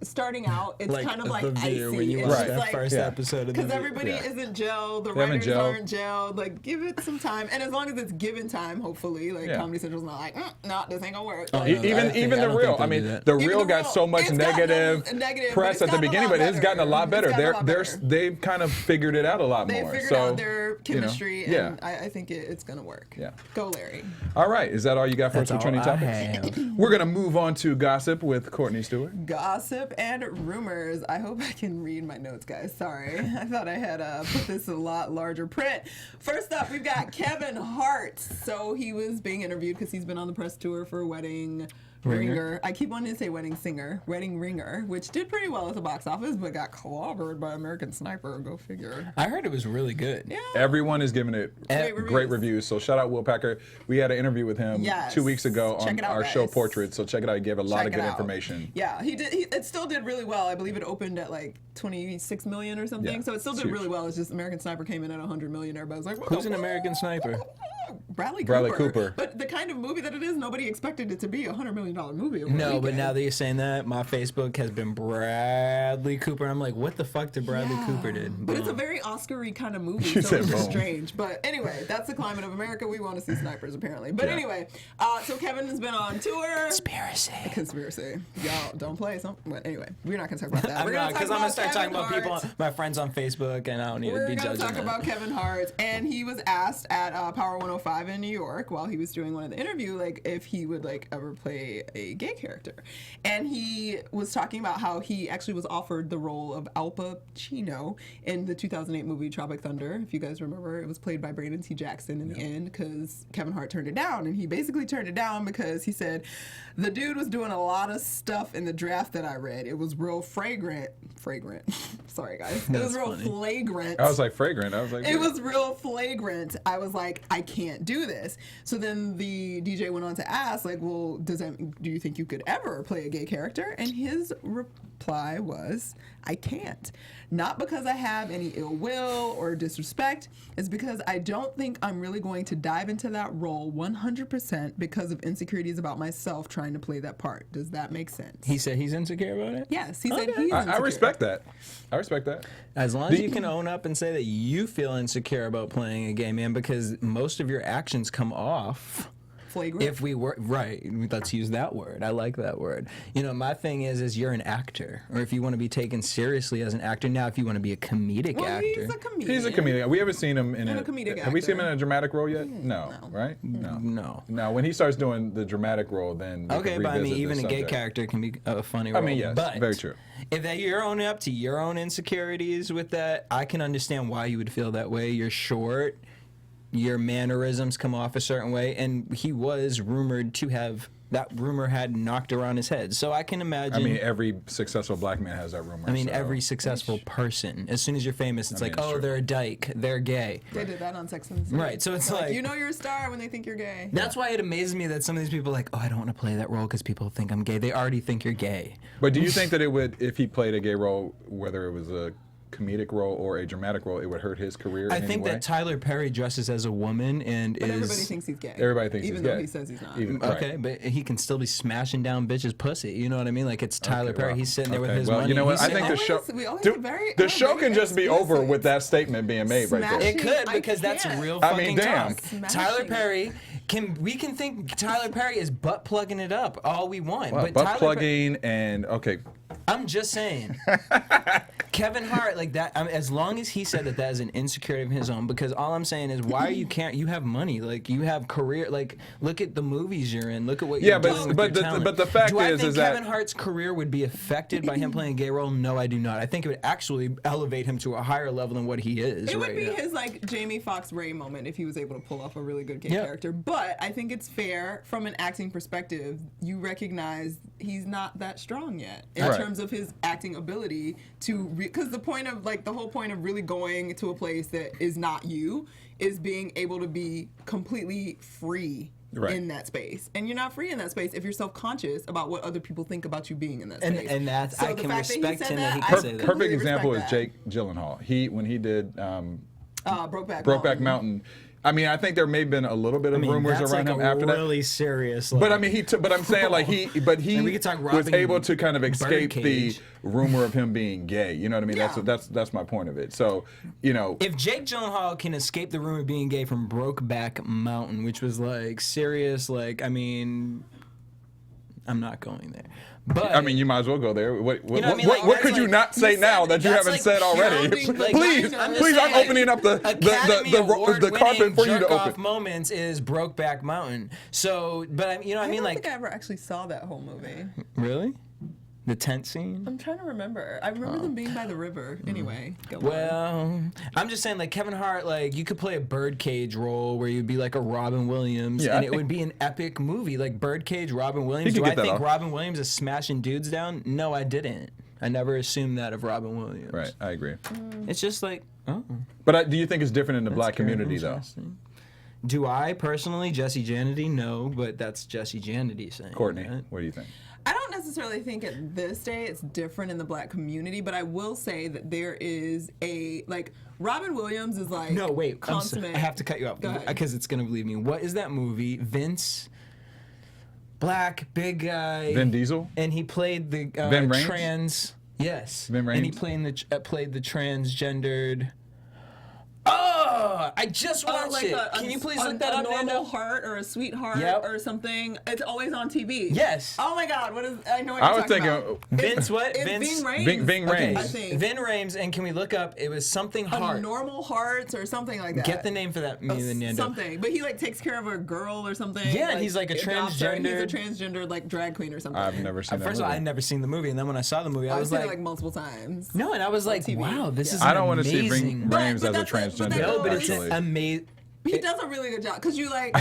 Speaker 3: starting out, it's kind of like
Speaker 4: The View
Speaker 3: icy.
Speaker 4: when you
Speaker 3: It's
Speaker 4: watch
Speaker 3: just
Speaker 4: that
Speaker 3: like,
Speaker 4: first
Speaker 2: Yeah.
Speaker 4: episode of the
Speaker 3: because
Speaker 4: View.
Speaker 3: everybody
Speaker 2: Yeah.
Speaker 3: isn't gelled, the
Speaker 2: They haven't
Speaker 3: writers
Speaker 2: gelled.
Speaker 3: aren't gelled. Like, give it some time, and as long as it's given time, hopefully, like
Speaker 2: Yeah.
Speaker 3: Comedy Central's not like, no, this ain't gonna work.
Speaker 4: Oh,
Speaker 3: Like,
Speaker 4: no,
Speaker 2: Even
Speaker 4: I
Speaker 2: the
Speaker 4: don't
Speaker 2: real.
Speaker 4: think
Speaker 2: I
Speaker 4: they'll
Speaker 2: mean,
Speaker 4: do that.
Speaker 2: the
Speaker 3: Even
Speaker 2: real
Speaker 3: The
Speaker 2: got
Speaker 3: Real,
Speaker 2: so much
Speaker 3: it's gotten
Speaker 2: negative
Speaker 3: but
Speaker 2: press
Speaker 3: it's
Speaker 2: at the
Speaker 3: gotten a
Speaker 2: beginning,
Speaker 3: lot
Speaker 2: but it's gotten a lot better.
Speaker 3: It's gotten a lot better.
Speaker 2: They've kind of figured it out a lot
Speaker 3: They
Speaker 2: more.
Speaker 3: figured
Speaker 2: So
Speaker 3: out their chemistry,
Speaker 2: yeah.
Speaker 3: and I think it's gonna work.
Speaker 2: Yeah.
Speaker 3: Go, Larry.
Speaker 2: All right, is that all you got for us
Speaker 4: That's
Speaker 2: for trending
Speaker 4: all I
Speaker 2: topics?
Speaker 4: have.
Speaker 2: We're gonna move on to gossip with Courtney Stewart.
Speaker 3: Gossip and rumors. I hope I can read my notes, guys. Sorry. I thought I had put this in a lot larger print. First up, we've got Kevin Hart. So he was being interviewed because he's been on the press tour for Wedding Ringer. I keep wanting to say Wedding Singer. Wedding Ringer, which did pretty well at the box office, but got clobbered by American Sniper. Go figure.
Speaker 4: I heard it was really good.
Speaker 3: Yeah.
Speaker 2: Everyone is giving it great reviews. So shout out Will Packer. We had an interview with him
Speaker 3: Yes.
Speaker 2: 2 weeks ago
Speaker 3: Check
Speaker 2: on
Speaker 3: it out,
Speaker 2: our show
Speaker 3: guys.
Speaker 2: Portrait. So check it out. He gave a lot of
Speaker 3: Check
Speaker 2: good
Speaker 3: it out.
Speaker 2: information.
Speaker 3: Yeah, he did. It still did really well. I believe it opened at like 26 million or something.
Speaker 2: Yeah,
Speaker 3: So it still
Speaker 2: it's
Speaker 3: did
Speaker 2: huge.
Speaker 3: really well. It's just American Sniper came in at 100 million. Everybody was like, what
Speaker 4: Who's
Speaker 3: the
Speaker 4: an
Speaker 3: fuck?
Speaker 4: American Sniper?
Speaker 3: Bradley
Speaker 2: Bradley Cooper.
Speaker 3: But the kind of movie that it is, nobody expected it to be a $100 million movie. over a
Speaker 4: No, but
Speaker 3: weekend.
Speaker 4: now that you're saying that, my Facebook has been Bradley Cooper. I'm like, what the fuck did Bradley Cooper did?
Speaker 3: But it's a very Oscar-y kind of movie,
Speaker 2: You
Speaker 3: so
Speaker 2: said
Speaker 3: it's just
Speaker 2: boom.
Speaker 3: strange. But anyway, that's the climate of America. We want to see snipers, apparently. But
Speaker 2: Yeah.
Speaker 3: anyway, so Kevin has been on tour. Conspiracy. Y'all don't play some. But anyway, we're not going to talk about that.
Speaker 4: I'm
Speaker 3: We're
Speaker 4: not,
Speaker 3: talk
Speaker 4: because I'm gonna
Speaker 3: about
Speaker 4: start talking
Speaker 3: Kevin
Speaker 4: about people,
Speaker 3: Hart.
Speaker 4: my friends on Facebook, and I don't need
Speaker 3: We're
Speaker 4: to be
Speaker 3: going to
Speaker 4: judging
Speaker 3: talk
Speaker 4: that.
Speaker 3: about Kevin Hart, and he was asked at Power 105 in New York while he was doing one of the interview, like if he would like ever play a gay character, and he was talking about how he actually was offered the role of Al Pacino in the 2008 movie Tropic Thunder. If you guys remember, it was played by Brandon T. Jackson in the end because Kevin Hart turned it down, and he basically turned it down because he said the dude was doing a lot of stuff in the draft that I read. It was real fragrant. Sorry guys, it was
Speaker 4: That's
Speaker 3: real
Speaker 4: funny.
Speaker 3: flagrant.
Speaker 2: I was like fragrant. I was like,
Speaker 3: It was real flagrant. I was like, I can't do this. So then the DJ went on to ask, like, well, do you think you could ever play a gay character? And his reply was, I can't. Not because I have any ill will or disrespect. It's because I don't think I'm really going to dive into that role 100% because of insecurities about myself trying to play that part. Does that make sense?
Speaker 4: He said he's insecure about it?
Speaker 3: Yes, he said he's
Speaker 2: I
Speaker 3: insecure.
Speaker 2: respect that. I respect that.
Speaker 4: As long as you can own up and say that you feel insecure about playing a gay man, because most of your actions come off
Speaker 3: flagrant.
Speaker 4: If we were right, let's use that word. I like that word. You know, my thing is you're an actor, or if you want to be taken seriously as an actor. Now, if you want to be a comedic actor,
Speaker 3: he's a comedian.
Speaker 2: He's a comedian. We haven't seen him in
Speaker 3: a comedic
Speaker 2: Have we seen him in
Speaker 3: actor.
Speaker 2: a dramatic role yet? No, right?
Speaker 4: no.
Speaker 2: Now, when he starts doing the dramatic role, then we
Speaker 4: Okay,
Speaker 2: can
Speaker 4: but I mean,
Speaker 2: revisit
Speaker 4: even
Speaker 2: this
Speaker 4: a gay
Speaker 2: subject.
Speaker 4: character can be a funny role.
Speaker 2: I mean, yes,
Speaker 4: but
Speaker 2: very true.
Speaker 4: If that you're owning up to your own insecurities with that, I can understand why you would feel that way. You're short, your mannerisms come off a certain way, and he was rumored to have that rumor had knocked around his head. So I can imagine.
Speaker 2: I mean, every successful black man has that rumor.
Speaker 4: I mean,
Speaker 2: so.
Speaker 4: every successful person. As soon as you're famous, it's
Speaker 2: I mean,
Speaker 4: like,
Speaker 2: it's
Speaker 4: oh,
Speaker 2: true.
Speaker 4: they're a dyke, they're gay.
Speaker 3: They did that on Sex and the City.
Speaker 4: Right, so it's like
Speaker 3: you know you're a star when they think you're gay.
Speaker 4: That's why it amazes me that some of these people are like, oh, I don't want to play that role because people think I'm gay. They already think you're gay.
Speaker 2: But do you think that it would, if he played a gay role, whether it was a comedic role or a dramatic role, it would hurt his career?
Speaker 4: I
Speaker 2: in
Speaker 4: think
Speaker 2: any way?
Speaker 4: that Tyler Perry dresses as a woman and
Speaker 3: But
Speaker 4: is.
Speaker 3: everybody thinks he's gay.
Speaker 2: Everybody thinks
Speaker 3: even
Speaker 2: he's
Speaker 3: though
Speaker 2: gay.
Speaker 3: he says he's not.
Speaker 4: Okay, but he can still be smashing down bitches' pussy. You know what I mean? Like it's Tyler Perry.
Speaker 2: well,
Speaker 4: He's sitting there with
Speaker 2: okay,
Speaker 4: his
Speaker 2: well,
Speaker 4: money.
Speaker 2: you know what?
Speaker 4: He's
Speaker 2: I think the
Speaker 4: sitting-
Speaker 2: show,
Speaker 3: we always
Speaker 2: Dude,
Speaker 3: get very-
Speaker 2: the
Speaker 3: we're
Speaker 2: show
Speaker 3: very
Speaker 2: can just be over
Speaker 3: explicit.
Speaker 2: with that statement being made right there.
Speaker 3: Smash
Speaker 4: It could
Speaker 3: I
Speaker 4: because that's
Speaker 3: can't.
Speaker 4: real
Speaker 2: I
Speaker 4: fucking
Speaker 2: mean, damn.
Speaker 4: talk.
Speaker 3: Smashing.
Speaker 4: Tyler Perry we can think Tyler Perry is butt plugging it up all we want,
Speaker 2: Well,
Speaker 4: but
Speaker 2: butt
Speaker 4: Tyler
Speaker 2: plugging and okay.
Speaker 4: I'm just saying. Kevin Hart, like that. I mean, as long as he said that is an insecurity of his own, because all I'm saying is, why are you can't? You have money, like you have career. Like, look at the movies you're in. Look at what you're doing with
Speaker 2: but
Speaker 4: your
Speaker 2: the,
Speaker 4: talent.
Speaker 2: but the fact
Speaker 4: do I
Speaker 2: is
Speaker 4: think
Speaker 2: that
Speaker 4: Kevin Hart's career would be affected by him playing a gay role? No, I do not. I think it would actually elevate him to a higher level than what he is.
Speaker 3: It would
Speaker 4: right
Speaker 3: be
Speaker 4: now.
Speaker 3: his like Jamie Foxx Ray moment if he was able to pull off a really good gay
Speaker 4: Yeah.
Speaker 3: character. But I think it's fair from an acting perspective. You recognize he's not that strong yet in
Speaker 2: Right.
Speaker 3: terms of his acting ability to because the point of like the whole point of really going to a place that is not you is being able to be completely free.
Speaker 2: Right.
Speaker 3: In that space, and you're not free in that space if you're self-conscious about what other people think about you being in that
Speaker 4: And-
Speaker 3: space.
Speaker 4: and that's- I
Speaker 3: the
Speaker 4: can
Speaker 3: fact that he
Speaker 4: respect
Speaker 3: said
Speaker 4: him that he
Speaker 3: I
Speaker 4: can say that.
Speaker 2: perfect
Speaker 3: completely
Speaker 2: example is
Speaker 3: respect
Speaker 2: Jake Gyllenhaal. When he did
Speaker 3: Brokeback
Speaker 2: Mountain. I mean, I think there may have been a little bit of rumors
Speaker 4: that's
Speaker 2: around
Speaker 4: like
Speaker 2: him
Speaker 4: a
Speaker 2: after that.
Speaker 4: really serious.
Speaker 2: But I mean, but I'm saying like he
Speaker 4: And we could talk
Speaker 2: was
Speaker 4: robbing
Speaker 2: able to kind of escape the
Speaker 4: Birdcage.
Speaker 2: rumor of him being gay. You know what I mean?
Speaker 3: Yeah.
Speaker 2: That's my point of it. So, you know,
Speaker 4: If Jake Gyllenhaal can escape the rumor of being gay from Brokeback Mountain, which was like serious, like I mean, I'm not going there. But
Speaker 2: I mean, you might as well go there. What
Speaker 4: You know what I mean? Like,
Speaker 2: what
Speaker 4: that's
Speaker 2: could you
Speaker 4: like-
Speaker 2: not say
Speaker 3: you
Speaker 2: now
Speaker 3: said-
Speaker 2: that you
Speaker 4: that's
Speaker 2: haven't
Speaker 4: like
Speaker 2: said already?
Speaker 3: pounding, like,
Speaker 2: Please,
Speaker 3: I'm just
Speaker 2: please, I'm
Speaker 3: saying, like,
Speaker 2: opening up the
Speaker 4: Academy
Speaker 2: the
Speaker 4: Award-winning
Speaker 2: carpet for you to
Speaker 4: jerk-off
Speaker 2: open.
Speaker 4: moments is Brokeback Mountain. So, but you know what I mean?
Speaker 3: don't
Speaker 4: Like,
Speaker 3: think I ever actually saw that whole movie.
Speaker 4: really? The tent scene?
Speaker 3: I'm trying to remember. I remember them being by the river. Anyway, go on.
Speaker 4: Well, I'm just saying, like Kevin Hart, like you could play a Birdcage role where you'd be like a Robin Williams,
Speaker 2: Yeah,
Speaker 4: and
Speaker 2: I
Speaker 4: it
Speaker 2: think-
Speaker 4: would be an epic movie, like Birdcage, Robin Williams.
Speaker 2: He
Speaker 4: Do
Speaker 2: could
Speaker 4: I
Speaker 2: get that
Speaker 4: think
Speaker 2: off.
Speaker 4: Robin Williams is smashing dudes down? No, I didn't. I never assumed that of Robin Williams.
Speaker 2: Right, I agree.
Speaker 4: It's just like, oh,
Speaker 2: But do you think it's different in the black
Speaker 4: that's
Speaker 2: community though?
Speaker 4: interesting. Do I personally, Jesse Janedy? No, but that's Jesse Janedy saying.
Speaker 2: Courtney,
Speaker 4: that.
Speaker 2: what do you think?
Speaker 3: I don't necessarily think at this day it's different in the black community, but I will say that there is a like Robin Williams is like
Speaker 4: No, wait. I'm sorry.
Speaker 3: consummate.
Speaker 4: I have to cut you off
Speaker 3: Go ahead.
Speaker 4: because it's gonna believe me. What is that movie? Vince, black, big guy.
Speaker 2: Vin Diesel?
Speaker 4: And he played the
Speaker 2: Vin Rames?
Speaker 4: trans. Yes.
Speaker 2: Vin
Speaker 4: And he
Speaker 2: Rames?
Speaker 4: played the transgendered. Oh, I just watched
Speaker 3: like
Speaker 4: it. Can you please look that up,
Speaker 3: a normal
Speaker 4: Nando?
Speaker 3: heart or a sweetheart
Speaker 4: Yep.
Speaker 3: or something. It's always on TV.
Speaker 4: Yes.
Speaker 3: Oh my God! What is? I know what
Speaker 2: I
Speaker 3: you're
Speaker 2: was
Speaker 3: talking
Speaker 2: thinking
Speaker 3: about.
Speaker 4: Vince what?
Speaker 3: It's
Speaker 4: Vince.
Speaker 3: Ving Rhames.
Speaker 2: Ving Rhames.
Speaker 3: I think.
Speaker 4: Vin Rames, and can we look up? It was something
Speaker 3: A
Speaker 4: hard.
Speaker 3: normal hearts or something like that.
Speaker 4: Get the name for that, me and Nando.
Speaker 3: Something, but he like takes care of a girl or something.
Speaker 4: Yeah, and he's like a
Speaker 3: adopts her. He's a
Speaker 4: transgendered-
Speaker 3: transgender like drag queen or something.
Speaker 2: I've never seen that
Speaker 4: First of all,
Speaker 2: movie.
Speaker 4: I'd never seen the movie, and then when I saw the movie, I
Speaker 3: I've
Speaker 4: was
Speaker 3: seen
Speaker 4: like,
Speaker 3: it like multiple times.
Speaker 4: no, and I was like,
Speaker 3: TV.
Speaker 4: wow, this
Speaker 3: Yeah.
Speaker 4: is
Speaker 2: I don't want to see
Speaker 4: amazing.
Speaker 2: Ving Rhames as a
Speaker 3: that's it, but
Speaker 2: transgender.
Speaker 3: that's
Speaker 4: No, but it's
Speaker 2: actually.
Speaker 4: amazing.
Speaker 3: He does a really good job because you like.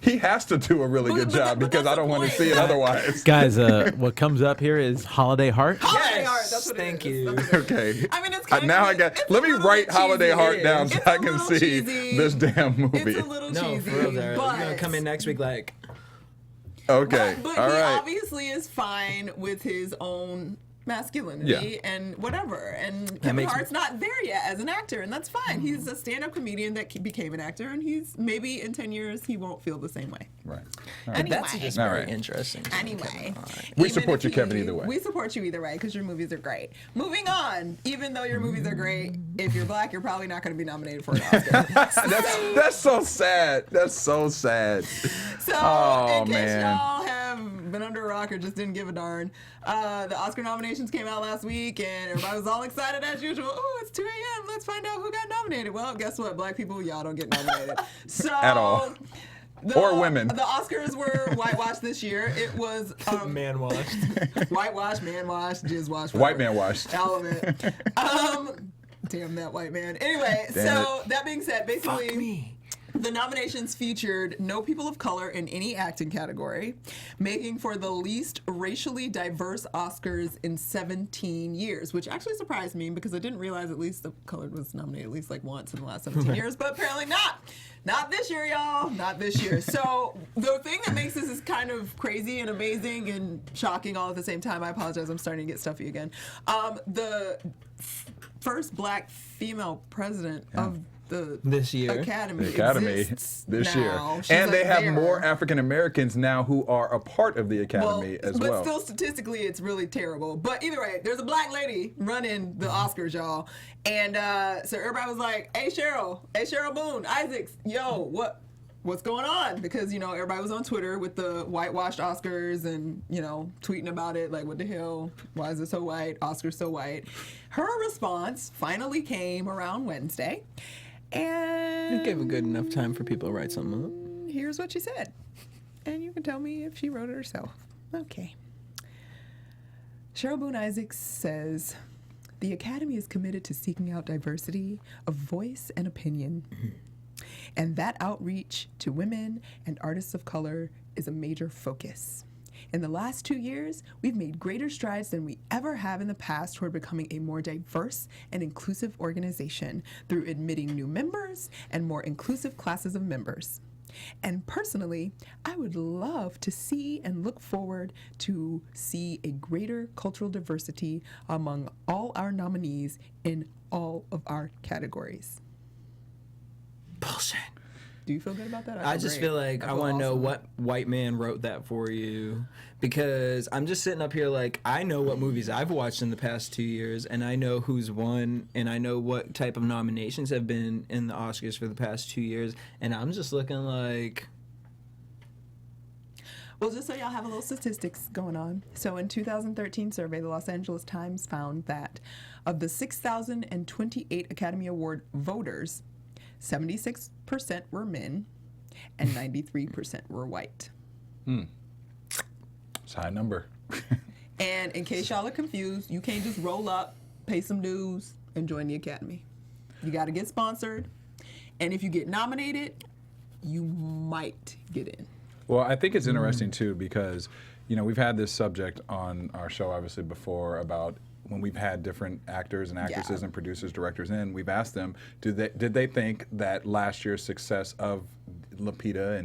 Speaker 2: He has to do a really good
Speaker 3: But
Speaker 2: job
Speaker 3: but
Speaker 2: because
Speaker 3: that's
Speaker 2: I don't
Speaker 3: the
Speaker 2: want to
Speaker 3: point.
Speaker 2: see it otherwise.
Speaker 5: Guys, what comes up here is Holiday Heart.
Speaker 3: Holiday
Speaker 4: Yes,
Speaker 3: Heart, that's what
Speaker 4: thank
Speaker 3: it is.
Speaker 4: you.
Speaker 3: That's what it is.
Speaker 2: Okay.
Speaker 3: I mean, it's kind
Speaker 2: Now
Speaker 3: of,
Speaker 2: I got.
Speaker 3: it's a
Speaker 2: Let me
Speaker 3: little
Speaker 2: write
Speaker 3: bit
Speaker 2: Holiday
Speaker 3: cheesy.
Speaker 2: Heart down so
Speaker 3: It's
Speaker 2: I
Speaker 3: a
Speaker 2: can
Speaker 3: little
Speaker 2: see
Speaker 3: cheesy.
Speaker 2: this damn movie.
Speaker 3: It's a little
Speaker 4: No,
Speaker 3: cheesy,
Speaker 4: for real, Derrial.
Speaker 3: but
Speaker 4: You're gonna come in next week like,
Speaker 2: Okay.
Speaker 3: But
Speaker 2: All
Speaker 3: he
Speaker 2: right.
Speaker 3: obviously is fine with his own masculinity and whatever. And Kevin Hart's not there yet as an actor, and that's fine. He's a stand-up comedian that became an actor, and he's maybe in 10 years he won't feel the same way.
Speaker 2: Right.
Speaker 3: Anyway.
Speaker 4: That's just very interesting.
Speaker 3: Anyway.
Speaker 2: We support you, Kevin, either way.
Speaker 3: We support you either way because your movies are great. Moving on. Even though your movies are great, if you're black, you're probably not going to be nominated for an Oscar.
Speaker 2: That's so sad. That's so sad.
Speaker 3: So, in case y'all have been under a rock or just didn't give a darn, the Oscar nominations came out last week, and everybody was all excited as usual. Oh, it's 2 a.m. Let's find out who got nominated. Well, guess what? Black people, y'all don't get nominated. So
Speaker 2: At all. Or women.
Speaker 3: The Oscars were whitewashed this year. It was
Speaker 4: Man washed.
Speaker 3: whitewash, man wash, jizz wash.
Speaker 2: White man washed.
Speaker 3: All of it. Damn that white man. Anyway, that being said, basically.
Speaker 4: Fuck me.
Speaker 3: The nominations featured no people of color in any acting category, making for the least racially diverse Oscars in 17 years, which actually surprised me because I didn't realize at least the colored was nominated at least like once in the last 17 years, but apparently not. Not this year, y'all. Not this year. So the thing that makes this is kind of crazy and amazing and shocking all at the same time. I apologize. I'm starting to get stuffy again. The first black female president of
Speaker 4: this year.
Speaker 3: Academy
Speaker 2: this year.
Speaker 3: She's
Speaker 2: And they have
Speaker 3: there.
Speaker 2: more African Americans now who are a part of the Academy as well.
Speaker 3: But still, statistically, it's really terrible. But either way, there's a black lady running the Oscars, y'all. And so everybody was like, hey, Chery Boone Isaacs, yo, what's going on? Because, everybody was on Twitter with the whitewashed Oscars and, tweeting about it, like, what the hell? Why is it so white? Oscars so white. Her response finally came around Wednesday. And
Speaker 4: It gave a good enough time for people to write something up.
Speaker 3: here's what she said. And you can tell me if she wrote it herself. Okay. Chery Boone Isaacs says, the Academy is committed to seeking out diversity of voice and opinion. And that outreach to women and artists of color is a major focus. In the last 2 years, we've made greater strides than we ever have in the past toward becoming a more diverse and inclusive organization through admitting new members and more inclusive classes of members. And personally, I would love to see and look forward to see a greater cultural diversity among all our nominees in all of our categories.
Speaker 4: Bullshit.
Speaker 3: Do you feel good about that?
Speaker 4: I just feel like I want to know what white man wrote that for you, because I'm just sitting up here like I know what movies I've watched in the past 2 years, and I know who's won, and I know what type of nominations have been in the Oscars for the past 2 years, and I'm just looking like.
Speaker 3: Well, just so y'all have a little statistics going on. So in 2013 survey, the Los Angeles Times found that of the 6,028 Academy Award voters, 76% were men and 93% were white.
Speaker 2: It's a high number.
Speaker 3: And in case y'all are confused, you can't just roll up, pay some dues, and join the Academy. You got to get sponsored. And if you get nominated, you might get in.
Speaker 2: Well, I think it's interesting, too, because, we've had this subject on our show, obviously, before about when we've had different actors and actresses and producers, directors in, we've asked them, did they think that last year's success of Lupita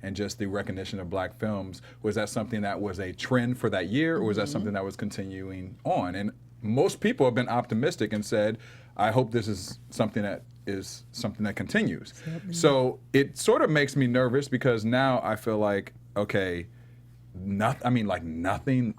Speaker 2: and just the recognition of black films, was that something that was a trend for that year, or was that something that was continuing on? And most people have been optimistic and said, I hope this is something that continues. So it sort of makes me nervous because now I feel like, okay, nothing,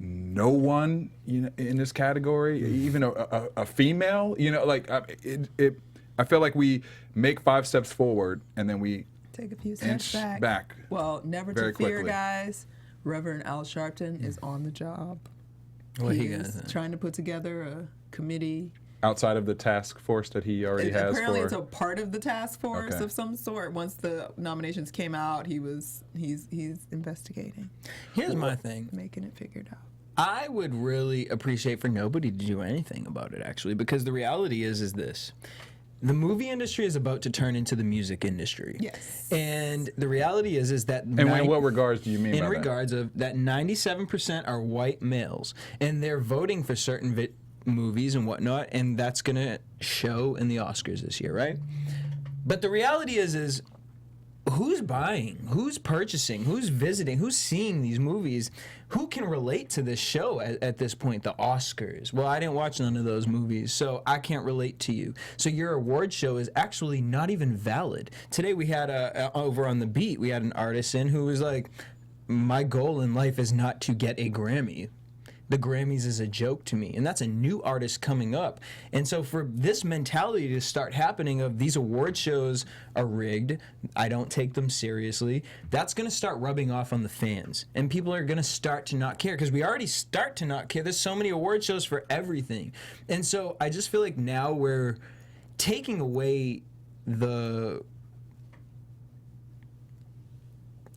Speaker 2: no one, in this category, even a female, I feel like we make 5 steps forward and then we
Speaker 3: take a few steps
Speaker 2: back.
Speaker 3: Well, never to fear,
Speaker 2: quickly.
Speaker 3: Guys. Reverend Al Sharpton is on the job.
Speaker 4: What
Speaker 3: he is trying to put together a committee.
Speaker 2: Outside of the task force that he already has
Speaker 3: apparently it's a part of the task force
Speaker 2: Okay.
Speaker 3: of some sort. Once the nominations came out, he's investigating.
Speaker 4: Here's my thing.
Speaker 3: Making it figured out.
Speaker 4: I would really appreciate for nobody to do anything about it, actually, because the reality is this. The movie industry is about to turn into the music industry.
Speaker 3: Yes.
Speaker 4: And the reality is that...
Speaker 2: And in what regards do you mean by that?
Speaker 4: In regards of that 97% are white males, and they're voting for certain movies and whatnot, and that's going to show in the Oscars this year, right? But the reality is who's buying, who's purchasing, who's visiting, who's seeing these movies, who can relate to this show at this point? The Oscars. Well, I didn't watch none of those movies, so I can't relate to you. So your award show is actually not even valid. Today we had over on The Beat, we had an artist in who was like, my goal in life is not to get a Grammy. The Grammys is a joke to me. And that's a new artist coming up. And so for this mentality to start happening of these award shows are rigged, I don't take them seriously, that's going to start rubbing off on the fans. And people are going to start to not care because we already start to not care. There's so many award shows for everything. And so I just feel like now we're taking away the...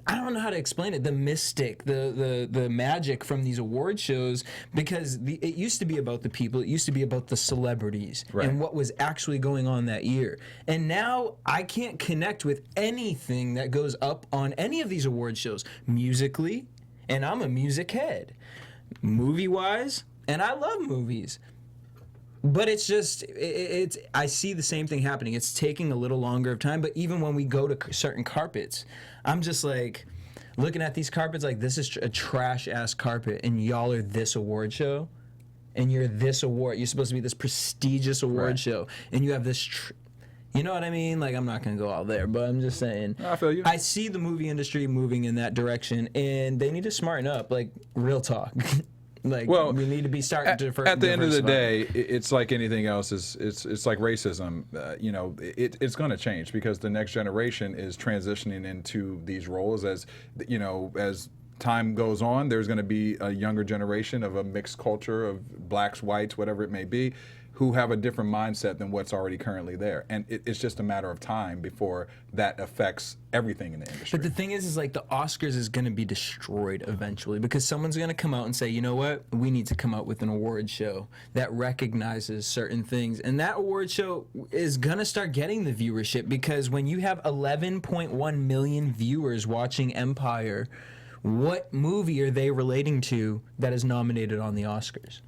Speaker 4: I don't know how to explain it. The mystic, the magic from these award shows, because it used to be about the people. It used to be about the celebrities and what was actually going on that year. And now I can't connect with anything that goes up on any of these award shows musically, and I'm a music head, movie-wise, and I love movies. But it's just, I see the same thing happening. It's taking a little longer of time, but even when we go to certain carpets, I'm just like, looking at these carpets like, this is a trash-ass carpet, and y'all are this award show, and you're this award. You're supposed to be this prestigious award show, and you have this, you know what I mean? Like, I'm not going to go out there, but I'm just saying.
Speaker 2: I feel you.
Speaker 4: I see the movie industry moving in that direction, and they need to smarten up, like, real talk. Like,
Speaker 2: well,
Speaker 4: we need to be starting to
Speaker 2: at the end of the day, it's like anything else. It's like racism. You know, it's going to change because the next generation is transitioning into these roles. As you know, as time goes on, there's going to be a younger generation of a mixed culture of blacks, whites, whatever it may be, who have a different mindset than what's already currently there. And it's just a matter of time before that affects everything in the industry.
Speaker 4: But the thing is like the Oscars is going to be destroyed eventually because someone's going to come out and say, you know what, we need to come out with an award show that recognizes certain things. And that award show is going to start getting the viewership because when you have 11.1 million viewers watching Empire, what movie are they relating to that is nominated on the Oscars?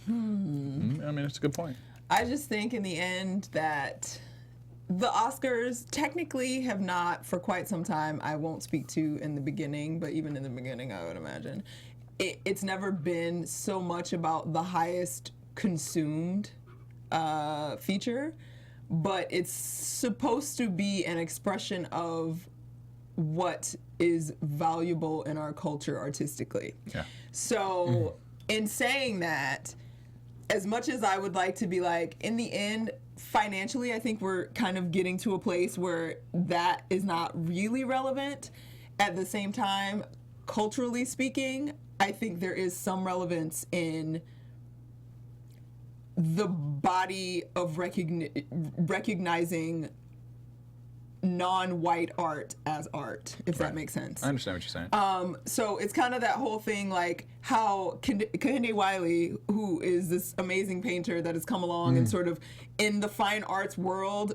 Speaker 2: I mean, it's a good point.
Speaker 3: I just think in the end that the Oscars technically have not, for quite some time, I won't speak to in the beginning, but even in the beginning, I would imagine, it's never been so much about the highest consumed feature, but it's supposed to be an expression of what is valuable in our culture artistically.
Speaker 2: Yeah.
Speaker 3: So in saying that, as much as I would like to be like, in the end, financially, I think we're kind of getting to a place where that is not really relevant. At the same time, culturally speaking, I think there is some relevance in the body of recognizing non-white art as art, if that makes sense.
Speaker 2: I understand what you're saying.
Speaker 3: So it's kind of that whole thing, like how Kehinde Wiley, who is this amazing painter that has come along and sort of in the fine arts world,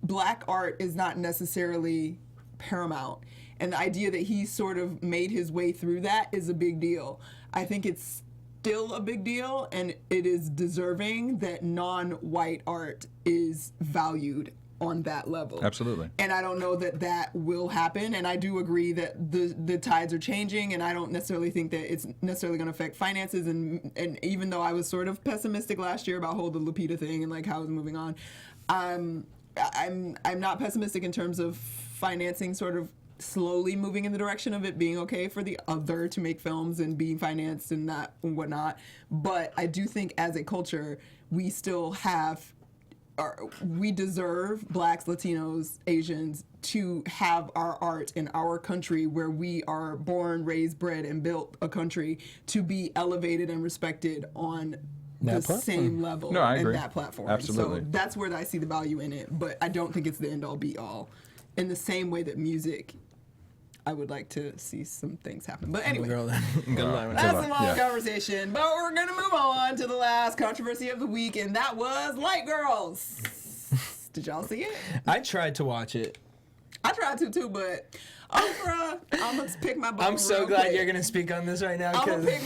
Speaker 3: black art is not necessarily paramount. And the idea that he sort of made his way through that is a big deal. I think it's still a big deal, and it is deserving that non-white art is valued on that level.
Speaker 2: Absolutely.
Speaker 3: And I don't know that that will happen, and I do agree that the tides are changing, and I don't necessarily think that it's necessarily going to affect finances, and even though I was sort of pessimistic last year about the Lupita thing and like how it's moving on, I'm not pessimistic in terms of financing sort of slowly moving in the direction of it being okay for the other to make films and being financed and that and whatnot. But I do think as a culture, we still have we deserve Blacks, Latinos, Asians to have our art in our country where we are born, raised, bred, and built a country to be elevated and respected on the same level
Speaker 2: No, I agree.
Speaker 3: in that platform.
Speaker 2: Absolutely.
Speaker 3: So that's where I see the value in it, but I don't think it's the end-all, be-all. In the same way that music, I would like to see some things happen. But anyway. That's a long conversation, but we're going to move on to the last controversy of the week, and that was Light Girls. Did y'all see it?
Speaker 4: I tried to watch it.
Speaker 3: I tried to too, but Oprah, I'm going to pick my bone.
Speaker 4: I'm so glad
Speaker 3: quick.
Speaker 4: you're going to speak on this right now.
Speaker 3: I'm going to pick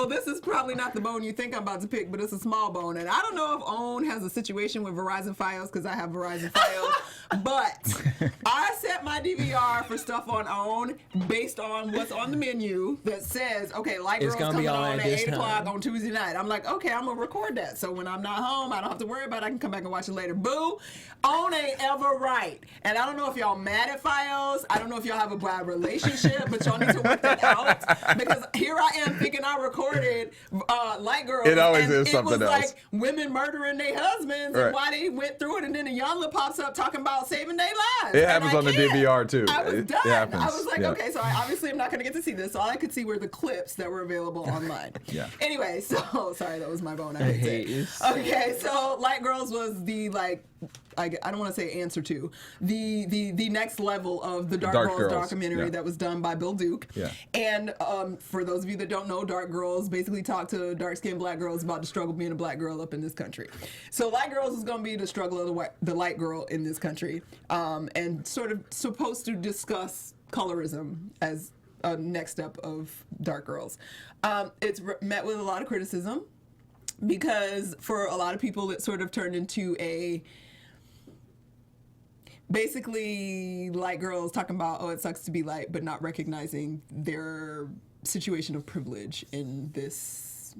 Speaker 3: this is probably not the bone you think I'm about to pick, but it's a small bone. And I don't know if OWN has a situation with Verizon Fios, because I have Verizon Fios, But I set my DVR for stuff on OWN based on what's on the menu that says, okay, Light Girl's coming on at 8 o'clock on Tuesday night. I'm like, okay, I'm going to record that. So when I'm not home, I don't have to worry about it. I can come back and watch it later. Boo. OWN ain't ever right. And I don't know if y'all mad at Fios. I don't know if y'all have a bad relationship, but y'all need to work that out. Because here I am thinking I recorded Light Girl.
Speaker 2: It always is something else.
Speaker 3: It was like women murdering their husbands and why they went through it. And then a Yanla pops up talking about saving their lives.
Speaker 2: It happens on the DVR too.
Speaker 3: I was done.
Speaker 2: It happens.
Speaker 3: I was like, okay, so I obviously am not going to get to see this. So all I could see were the clips that were available online.
Speaker 2: Yeah.
Speaker 3: Anyway, so sorry, that was my bone. I
Speaker 4: hate
Speaker 3: it.
Speaker 4: you.
Speaker 3: Okay, so Light Girls was the I don't want to say answer to the next level of the Dark Girls documentary that was done by Bill Duke.
Speaker 2: Yeah.
Speaker 3: And for those of you that don't know, Dark Girls basically talk to dark-skinned black girls about the struggle being a black girl up in this country. So Light Girls is going to be the struggle of the light girl in this country, and sort of supposed to discuss colorism as a next step of Dark Girls. It's met with a lot of criticism because for a lot of people it sort of turned into basically light girls talking about, oh, it sucks to be light, but not recognizing their situation of privilege in this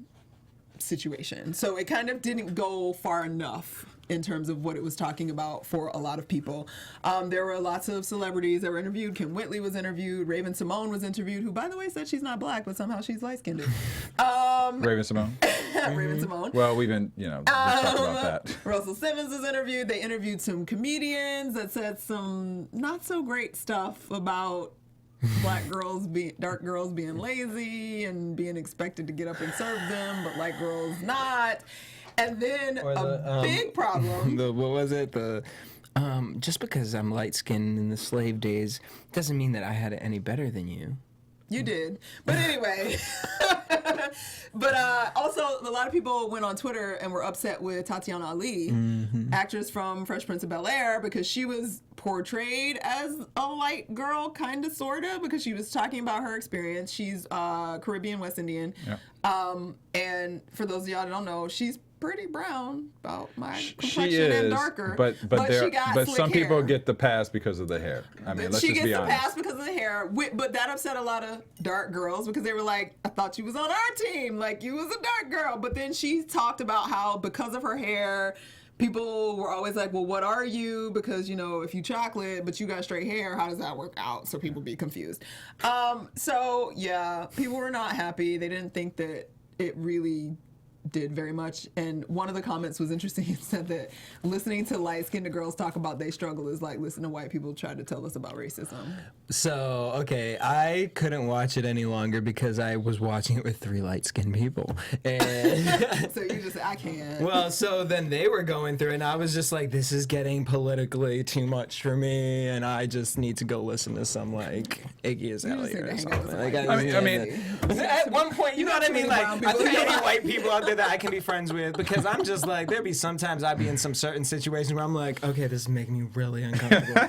Speaker 3: situation. So it kind of didn't go far enough in terms of what it was talking about for a lot of people. There were lots of celebrities that were interviewed. Kim Whitley was interviewed. Raven Simone was interviewed, who, by the way, said she's not black, but somehow she's light-skinned.
Speaker 2: Raven Simone.
Speaker 3: Raven Simone.
Speaker 2: Well, we've been, we've talked about that.
Speaker 3: Russell Simmons was interviewed. They interviewed some comedians that said some not so great stuff about dark girls being lazy and being expected to get up and serve them, but light girls not. And then big problem.
Speaker 4: What was it? Just because I'm light skinned in the slave days doesn't mean that I had it any better than you.
Speaker 3: You did. But anyway. But also, a lot of people went on Twitter and were upset with Tatiana Ali, actress from Fresh Prince of Bel-Air, because she was portrayed as a light girl, kind of, sort of, because she was talking about her experience. She's Caribbean, West Indian. Yeah. And for those of y'all that don't know, she's pretty brown, about my complexion and darker. But
Speaker 2: some people get the pass because of the hair. I mean, let's just be honest.
Speaker 3: She gets the pass because of the hair. But that upset a lot of dark girls because they were like, I thought you was on our team. Like, you was a dark girl. But then she talked about how because of her hair, people were always like, well, what are you? Because, if you chocolate, but you got straight hair, how does that work out? So people be confused. So, yeah, people were not happy. They didn't think that it really did very much. And one of the comments was interesting. It said that listening to light-skinned girls talk about their struggle is like listening to white people try to tell us about racism.
Speaker 4: So, okay, I couldn't watch it any longer because I was watching it with 3 light-skinned people. And
Speaker 3: so you just, I can't.
Speaker 4: Well, so then they were going through it, and I was just like, this is getting politically too much for me, and I just need to go listen to some, Iggy Azalea or something.
Speaker 2: I mean,
Speaker 4: at one point, you know what I mean? Like, are there any white people out there that I can be friends with? Because I'm just like, there'd be sometimes I'd be in some certain situations where I'm like, okay, this is making me really uncomfortable.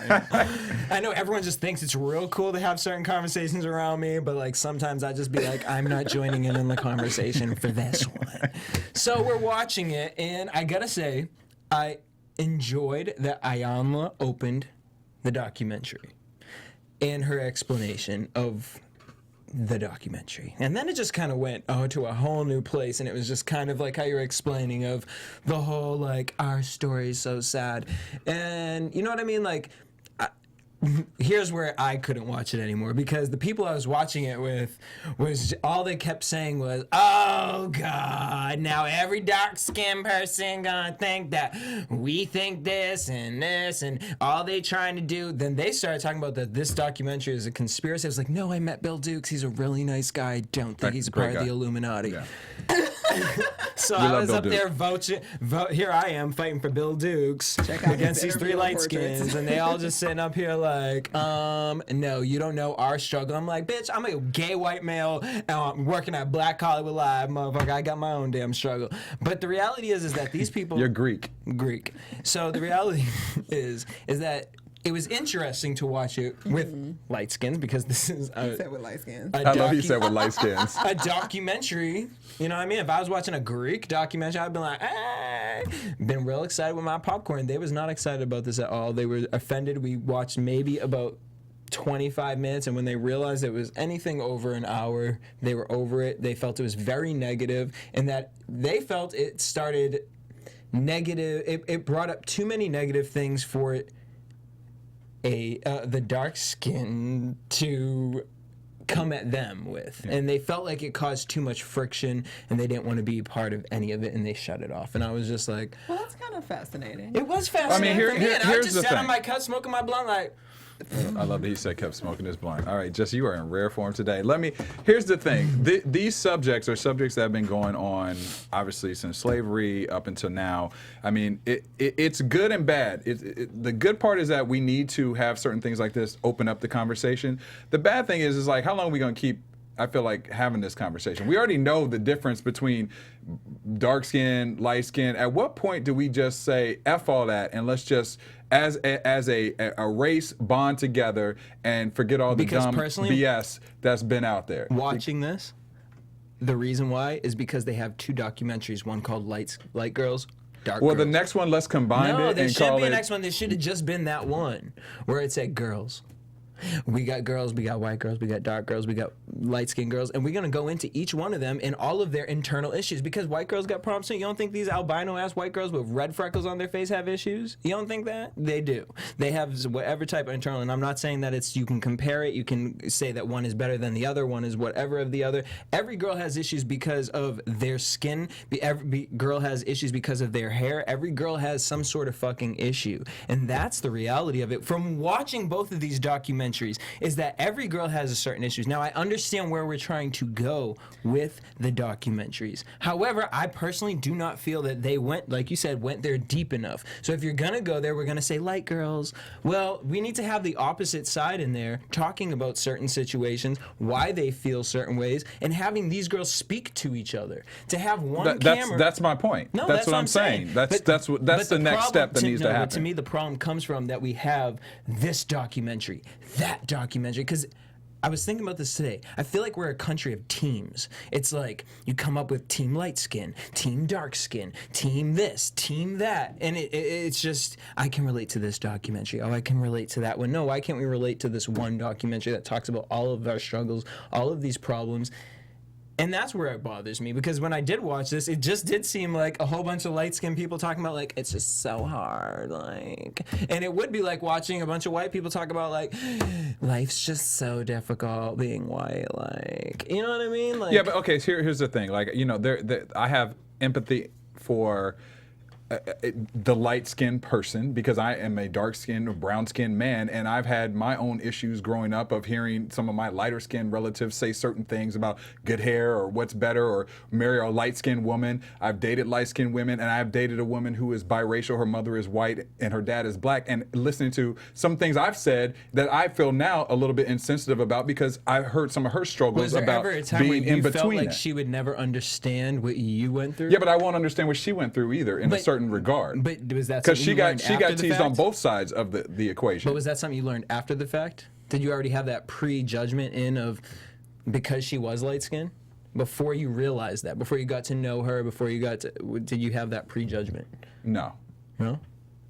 Speaker 4: I know everyone just thinks it's real cool to have certain conversations around me, but sometimes I just be like, I'm not joining in the conversation for this one. So we're watching it, and I gotta say, I enjoyed that Ayanla opened the documentary and her explanation of the documentary. And then it just kind of went to a whole new place, and it was just kind of like how you're explaining of the whole our story is so sad. And you know what I mean? Here's where I couldn't watch it anymore, because the people I was watching it with was all they kept saying was, oh God, now every dark-skinned person gonna think that we think this, and all they trying to do. Then they started talking about that this documentary is a conspiracy. I was like, no, I met Bill Dukes. He's a really nice guy. I don't think he's a part of the Illuminati. Yeah. So I was up there here I am fighting for Bill Dukes against these 3 light skins, and they all just sitting up here like, no, you don't know our struggle. I'm like, bitch, I'm a gay white male, and I'm working at Black Hollywood Live, motherfucker. I got my own damn struggle. But the reality is that these people...
Speaker 2: You're Greek.
Speaker 4: So the reality is that it was interesting to watch it with light skins, because this is
Speaker 3: He said with light skins.
Speaker 2: I love he said with light skins.
Speaker 4: A documentary, you know what I mean? If I was watching a Greek documentary, I'd be like, okay. Been real excited with my popcorn. They was not excited about this at all. They were offended. We watched maybe about 25 minutes, and when they realized it was anything over an hour, they were over it. They felt it was very negative, and that they felt it started negative. It brought up too many negative things for the dark skin to come at them with, and they felt like it caused too much friction, and they didn't want to be part of any of it, and they shut it off. And I was just like,
Speaker 3: well, that's kind of fascinating.
Speaker 4: it was fascinating for me, and I
Speaker 2: here's
Speaker 4: just
Speaker 2: the
Speaker 4: sat on
Speaker 2: thing.
Speaker 4: my couch smoking my blunt like,
Speaker 2: I love that he said kept smoking his blunt. All right, Jesse, you are in rare form today. Here's the thing. These subjects are subjects that have been going on, obviously, since slavery up until now. I mean, it's good and bad. The good part is that we need to have certain things like this open up the conversation. The bad thing is like, how long are we going to keep, I feel like, having this conversation? We already know the difference between dark skin, light skin. At what point do we just say, F all that, and let's just, as a race, bond together and forget all the dumb BS that's been out there?
Speaker 4: Watching this, the reason why is because they have two documentaries, one called Light Girls, Dark Girls.
Speaker 2: Well, the next one, let's combine it and call it...
Speaker 4: No, there shouldn't be a next one. There should have just been that one where it said girls. We got girls, we got white girls, we got dark girls, we got light-skinned girls, and we're going to go into each one of them and all of their internal issues, because white girls got problems too. You don't think these albino-ass white girls with red freckles on their face have issues? You don't think that? They do. They have whatever type of internal, and I'm not saying that you can compare it, you can say that one is better than the other, one is whatever of the other. Every girl has issues because of their skin, every girl has issues because of their hair, every girl has some sort of fucking issue, and that's the reality of it. From watching both of these documentaries, is that every girl has a certain issues. Now, I understand where we're trying to go with the documentaries. However, I personally do not feel that they went, like you said, went there deep enough. So if you're going to go there, we're going to say light girls. Well, we need to have the opposite side in there, talking about certain situations, why they feel certain ways, and having these girls speak to each other. To have one camera...
Speaker 2: That's my point.
Speaker 4: No,
Speaker 2: that's what I'm saying. That's the next step that needs to happen.
Speaker 4: But to me, the problem comes from that we have this documentary, that documentary, because I was thinking about this today. I feel like we're a country of teams. It's like you come up with team light skin, team dark skin, team this, team that, and it's just, I can relate to this documentary. Oh, I can relate to that one. No, why can't we relate to this one documentary that talks about all of our struggles, all of these problems? And that's where it bothers me, because when I did watch this, it just did seem like a whole bunch of light-skinned people talking about, like, it's just so hard, like... And it would be like watching a bunch of white people talk about, like, life's just so difficult being white, like... You know what I mean? Like,
Speaker 2: yeah, but okay, so here's the thing. Like, you know, I have empathy for... the light-skinned person, because I am a dark-skinned or brown-skinned man, and I've had my own issues growing up of hearing some of my lighter-skinned relatives say certain things about good hair or what's better, or marry a light-skinned woman. I've dated light-skinned women, and I've dated a woman who is biracial. Her mother is white and her dad is black, and listening to some things I've said that I feel now a little bit insensitive about, because I heard some of her struggles about being in between.
Speaker 4: Was there ever a time where you felt like she would never understand what you went through?
Speaker 2: Yeah, but I won't understand what she went through either in a certain regard.
Speaker 4: But was that
Speaker 2: because
Speaker 4: something you learned
Speaker 2: she got
Speaker 4: after the
Speaker 2: teased
Speaker 4: fact?
Speaker 2: on both sides of the equation.
Speaker 4: But was that something you learned after the fact? Did you already have that prejudgment in of because she was light skinned? Before you realized that, before you got to know her, did you have that prejudgment?
Speaker 2: No.
Speaker 4: No?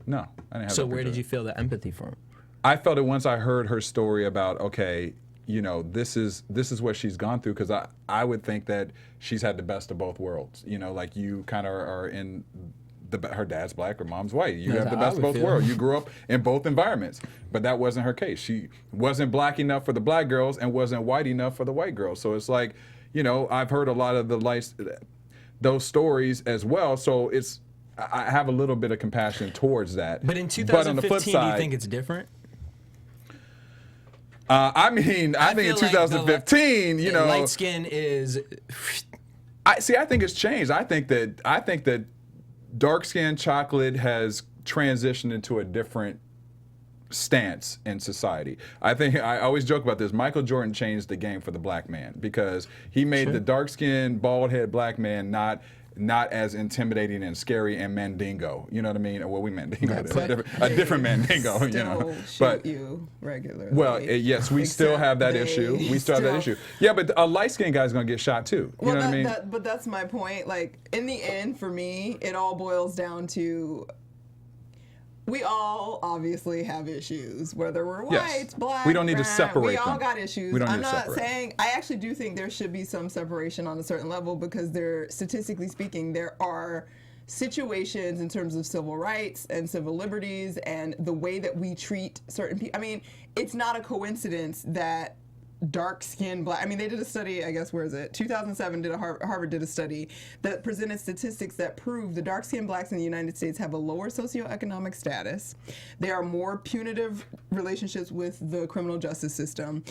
Speaker 2: No, I didn't have.
Speaker 4: So where did you feel that empathy from?
Speaker 2: I felt it once I heard her story about, okay, you know, this is what she's gone through, because I would think that she's had the best of both worlds. You know, like you kind of are in her dad's black, her mom's white. You have the best of both worlds. You grew up in both environments, but that wasn't her case. She wasn't black enough for the black girls and wasn't white enough for the white girls. So it's like, you know, I've heard a lot of those stories as well. So I have a little bit of compassion towards that.
Speaker 4: But in 2015, do you think it's different?
Speaker 2: I think in 2015, you know,
Speaker 4: light skin is.
Speaker 2: I think it's changed. I think that dark skin chocolate has transitioned into a different stance in society. I always joke about this. Michael Jordan changed the game for the black man, because he made the dark skinned, bald head black man not not as intimidating and scary and mandingo. You know what I mean? Well, we mandingo. A different mandingo. You know,
Speaker 3: but you regularly.
Speaker 2: Well, yes, we still have that issue. We still have that issue. Yeah, but a light-skinned guy's gonna get shot too. You know what I mean?
Speaker 3: But that's my point. Like in the end, for me, it all boils down to. We all obviously have issues, whether we're white, black,
Speaker 2: we don't need
Speaker 3: brown,
Speaker 2: to separate
Speaker 3: we all
Speaker 2: them.
Speaker 3: got issues.
Speaker 2: We don't
Speaker 3: I'm
Speaker 2: need to
Speaker 3: not
Speaker 2: separate.
Speaker 3: saying, I actually do think there should be some separation on a certain level because statistically speaking, there are situations in terms of civil rights and civil liberties and the way that we treat certain people. I mean, it's not a coincidence that dark-skinned black. I mean, they did a study. I guess where is it? 2007. Harvard did a study that presented statistics that prove the dark-skinned blacks in the United States have a lower socioeconomic status. They are more punitive relationships with the criminal justice system,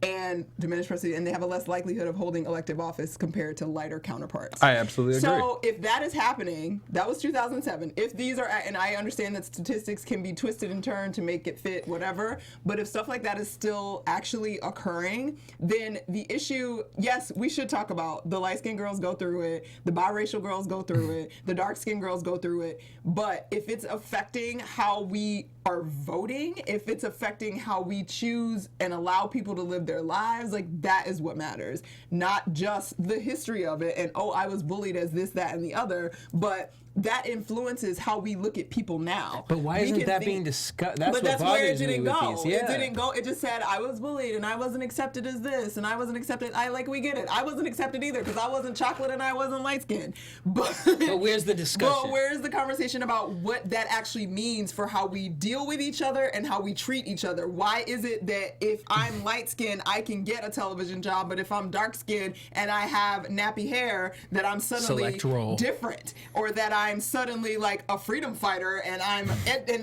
Speaker 3: and diminished prestige, and they have a less likelihood of holding elective office compared to lighter counterparts.
Speaker 2: I absolutely agree.
Speaker 3: So if that is happening, that was 2007. If these are, and I understand that statistics can be twisted and turned to make it fit whatever, but if stuff like that is still actually occurring, then the issue, yes, we should talk about the light-skinned girls go through it, the biracial girls go through it, the dark-skinned girls go through it, but if it's affecting how we are voting, if it's affecting how we choose and allow people to live their lives, like that is what matters. Not just the history of it and, oh, I was bullied as this, that, and the other, but that influences how we look at people now.
Speaker 4: But why isn't that being discussed? That's
Speaker 3: but that's
Speaker 4: what
Speaker 3: where it
Speaker 4: bothers me
Speaker 3: didn't
Speaker 4: with
Speaker 3: go.
Speaker 4: these. Yeah.
Speaker 3: It didn't go. It just said I was bullied and I wasn't accepted as this and I wasn't accepted. We get it. I wasn't accepted either because I wasn't chocolate and I wasn't light skinned. But
Speaker 4: where's the discussion?
Speaker 3: But where's the conversation about what that actually means for how we deal with each other and how we treat each other? Why is it that if I'm light skinned I can get a television job, but if I'm dark skinned and I have nappy hair that I'm suddenly different, or that I'm suddenly like a freedom fighter and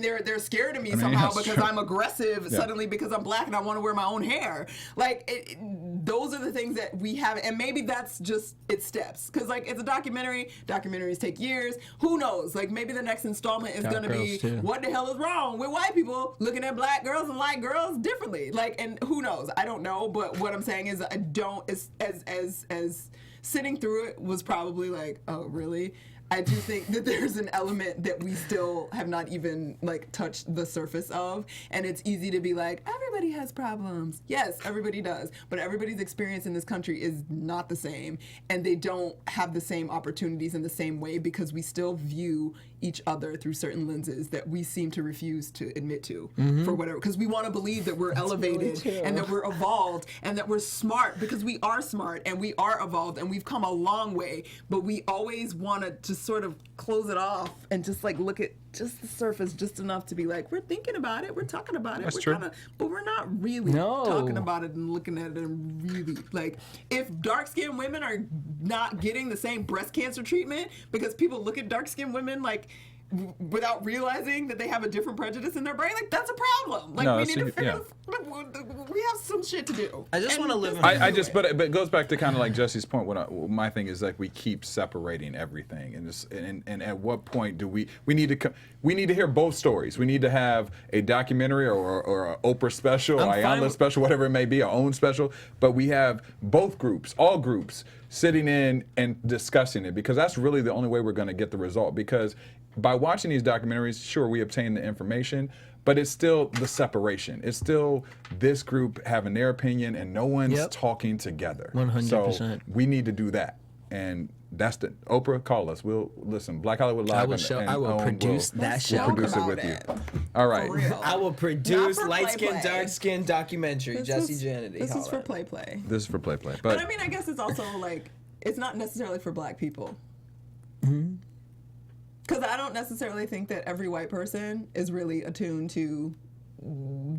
Speaker 3: they're scared of me somehow because I'm aggressive suddenly because I'm black and I want to wear my own hair. Like those are the things that we have, and maybe that's just it steps because like it's a documentary. Documentaries take years. Who knows? Like maybe the next installment is going to be what the hell is wrong with white people looking at black girls and light girls differently. Like, and who knows? I don't know. But what I'm saying is I don't as sitting through it was probably like, oh really? I do think that there's an element that we still have not even like touched the surface of, and it's easy to be like, everybody has problems. Yes, everybody does, but everybody's experience in this country is not the same, and they don't have the same opportunities in the same way because we still view each other through certain lenses that we seem to refuse to admit to for whatever, because we want to believe that we're elevated and that we're evolved and that we're smart, because we are smart and we are evolved and we've come a long way, but we always want to just sort of close it off and just like look at just the surface just enough to be like, we're thinking about it, we're talking about it,
Speaker 2: That's
Speaker 3: we're
Speaker 2: true.
Speaker 3: but we're not really talking about it and looking at it and really like, if dark-skinned women are not getting the same breast cancer treatment because people look at dark-skinned women like without realizing that they have a different prejudice in their brain, like that's a problem. Like we need to figure we have some shit to do.
Speaker 4: I just want to live in
Speaker 2: but it goes back to kind of like Jesse's point. My thing is like we keep separating everything, and at what point do we need to hear both stories? We need to have a documentary or an Oprah special, or Ayanla special, whatever it may be, our own special. But we have both groups, all groups, sitting in and discussing it, because that's really the only way we're going to get the result. Because by watching these documentaries, sure, we obtain the information, but it's still the separation. It's still this group having their opinion and no one's talking together.
Speaker 4: 100%.
Speaker 2: So we need to do that. And that's the Oprah, call us. We'll listen. Black Hollywood Live.
Speaker 4: I will produce that show.
Speaker 2: We'll produce it with you. All right.
Speaker 4: I will produce
Speaker 3: Not for
Speaker 4: light skin,
Speaker 3: play.
Speaker 4: dark skin documentary. Jesse Janedy.
Speaker 3: This is for play.
Speaker 2: This is for play.
Speaker 3: But I mean, I guess it's also like it's not necessarily for black people. Because I don't necessarily think that every white person is really attuned to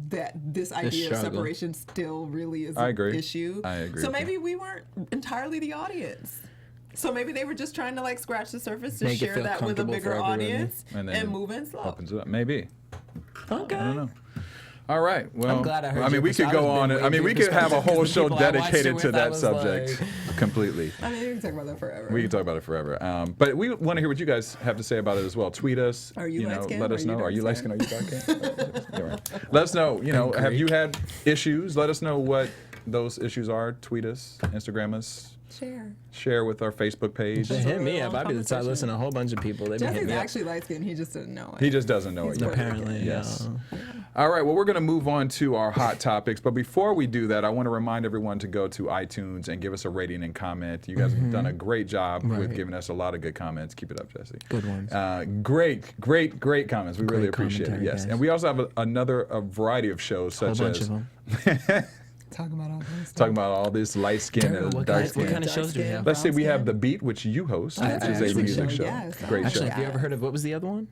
Speaker 3: that this idea of separation still really is an issue.
Speaker 2: I agree.
Speaker 3: So maybe we weren't entirely the audience. So maybe they were just trying to like scratch the surface to share that with a bigger audience and move in slow.
Speaker 2: Opens it up. Maybe.
Speaker 3: Okay.
Speaker 2: I don't know. All right. Well,
Speaker 4: I'm glad I heard
Speaker 2: I mean, we could go on. I mean, we could have a whole show dedicated to that subject completely.
Speaker 3: I mean, we can talk about that forever.
Speaker 2: We can talk about it forever. But we want to hear what you guys have to say about it as well. Tweet us.
Speaker 3: Are you light-skinned?
Speaker 2: Let us know. Are you light-skinned? Are you dark-skinned? Yeah, right. Let us know. Have you had issues? Let us know what those issues are. Tweet us, Instagram us, Share with our Facebook page.
Speaker 4: They hit me
Speaker 3: Long
Speaker 4: up. I'd be the top.
Speaker 3: conversation.
Speaker 4: Listen, a whole bunch of people. They've been hitting
Speaker 3: Jesse's
Speaker 4: me up.
Speaker 3: actually light skinned. He just didn't know it.
Speaker 2: He just doesn't know it yet.
Speaker 4: Apparently,
Speaker 2: Yes.
Speaker 4: yeah.
Speaker 2: All right, well, we're going to move on to our hot topics. But before we do that, I want to remind everyone to go to iTunes and give us a rating and comment. You guys have done a great job with giving us a lot of good comments. Keep it up, Jesse.
Speaker 4: Good ones.
Speaker 2: Great comments. We really appreciate it.
Speaker 4: commentary,
Speaker 2: Yes.
Speaker 4: guys.
Speaker 2: And we also have a variety of shows,
Speaker 4: A whole
Speaker 2: such
Speaker 4: bunch
Speaker 2: as
Speaker 4: of them.
Speaker 3: Talking about all this.
Speaker 2: talking about all this light skin
Speaker 4: Derrial,
Speaker 2: and
Speaker 4: what
Speaker 2: dark
Speaker 4: kind
Speaker 2: skin.
Speaker 4: of shows do we have?
Speaker 2: Let's see, we have
Speaker 3: Brown
Speaker 2: The
Speaker 3: skin.
Speaker 2: Beat, which you host,
Speaker 4: I
Speaker 2: which is a
Speaker 4: actually
Speaker 2: music
Speaker 3: do.
Speaker 2: show.
Speaker 3: Yes,
Speaker 2: Great
Speaker 4: Actually,
Speaker 2: show.
Speaker 4: have you ever heard of what was the other one?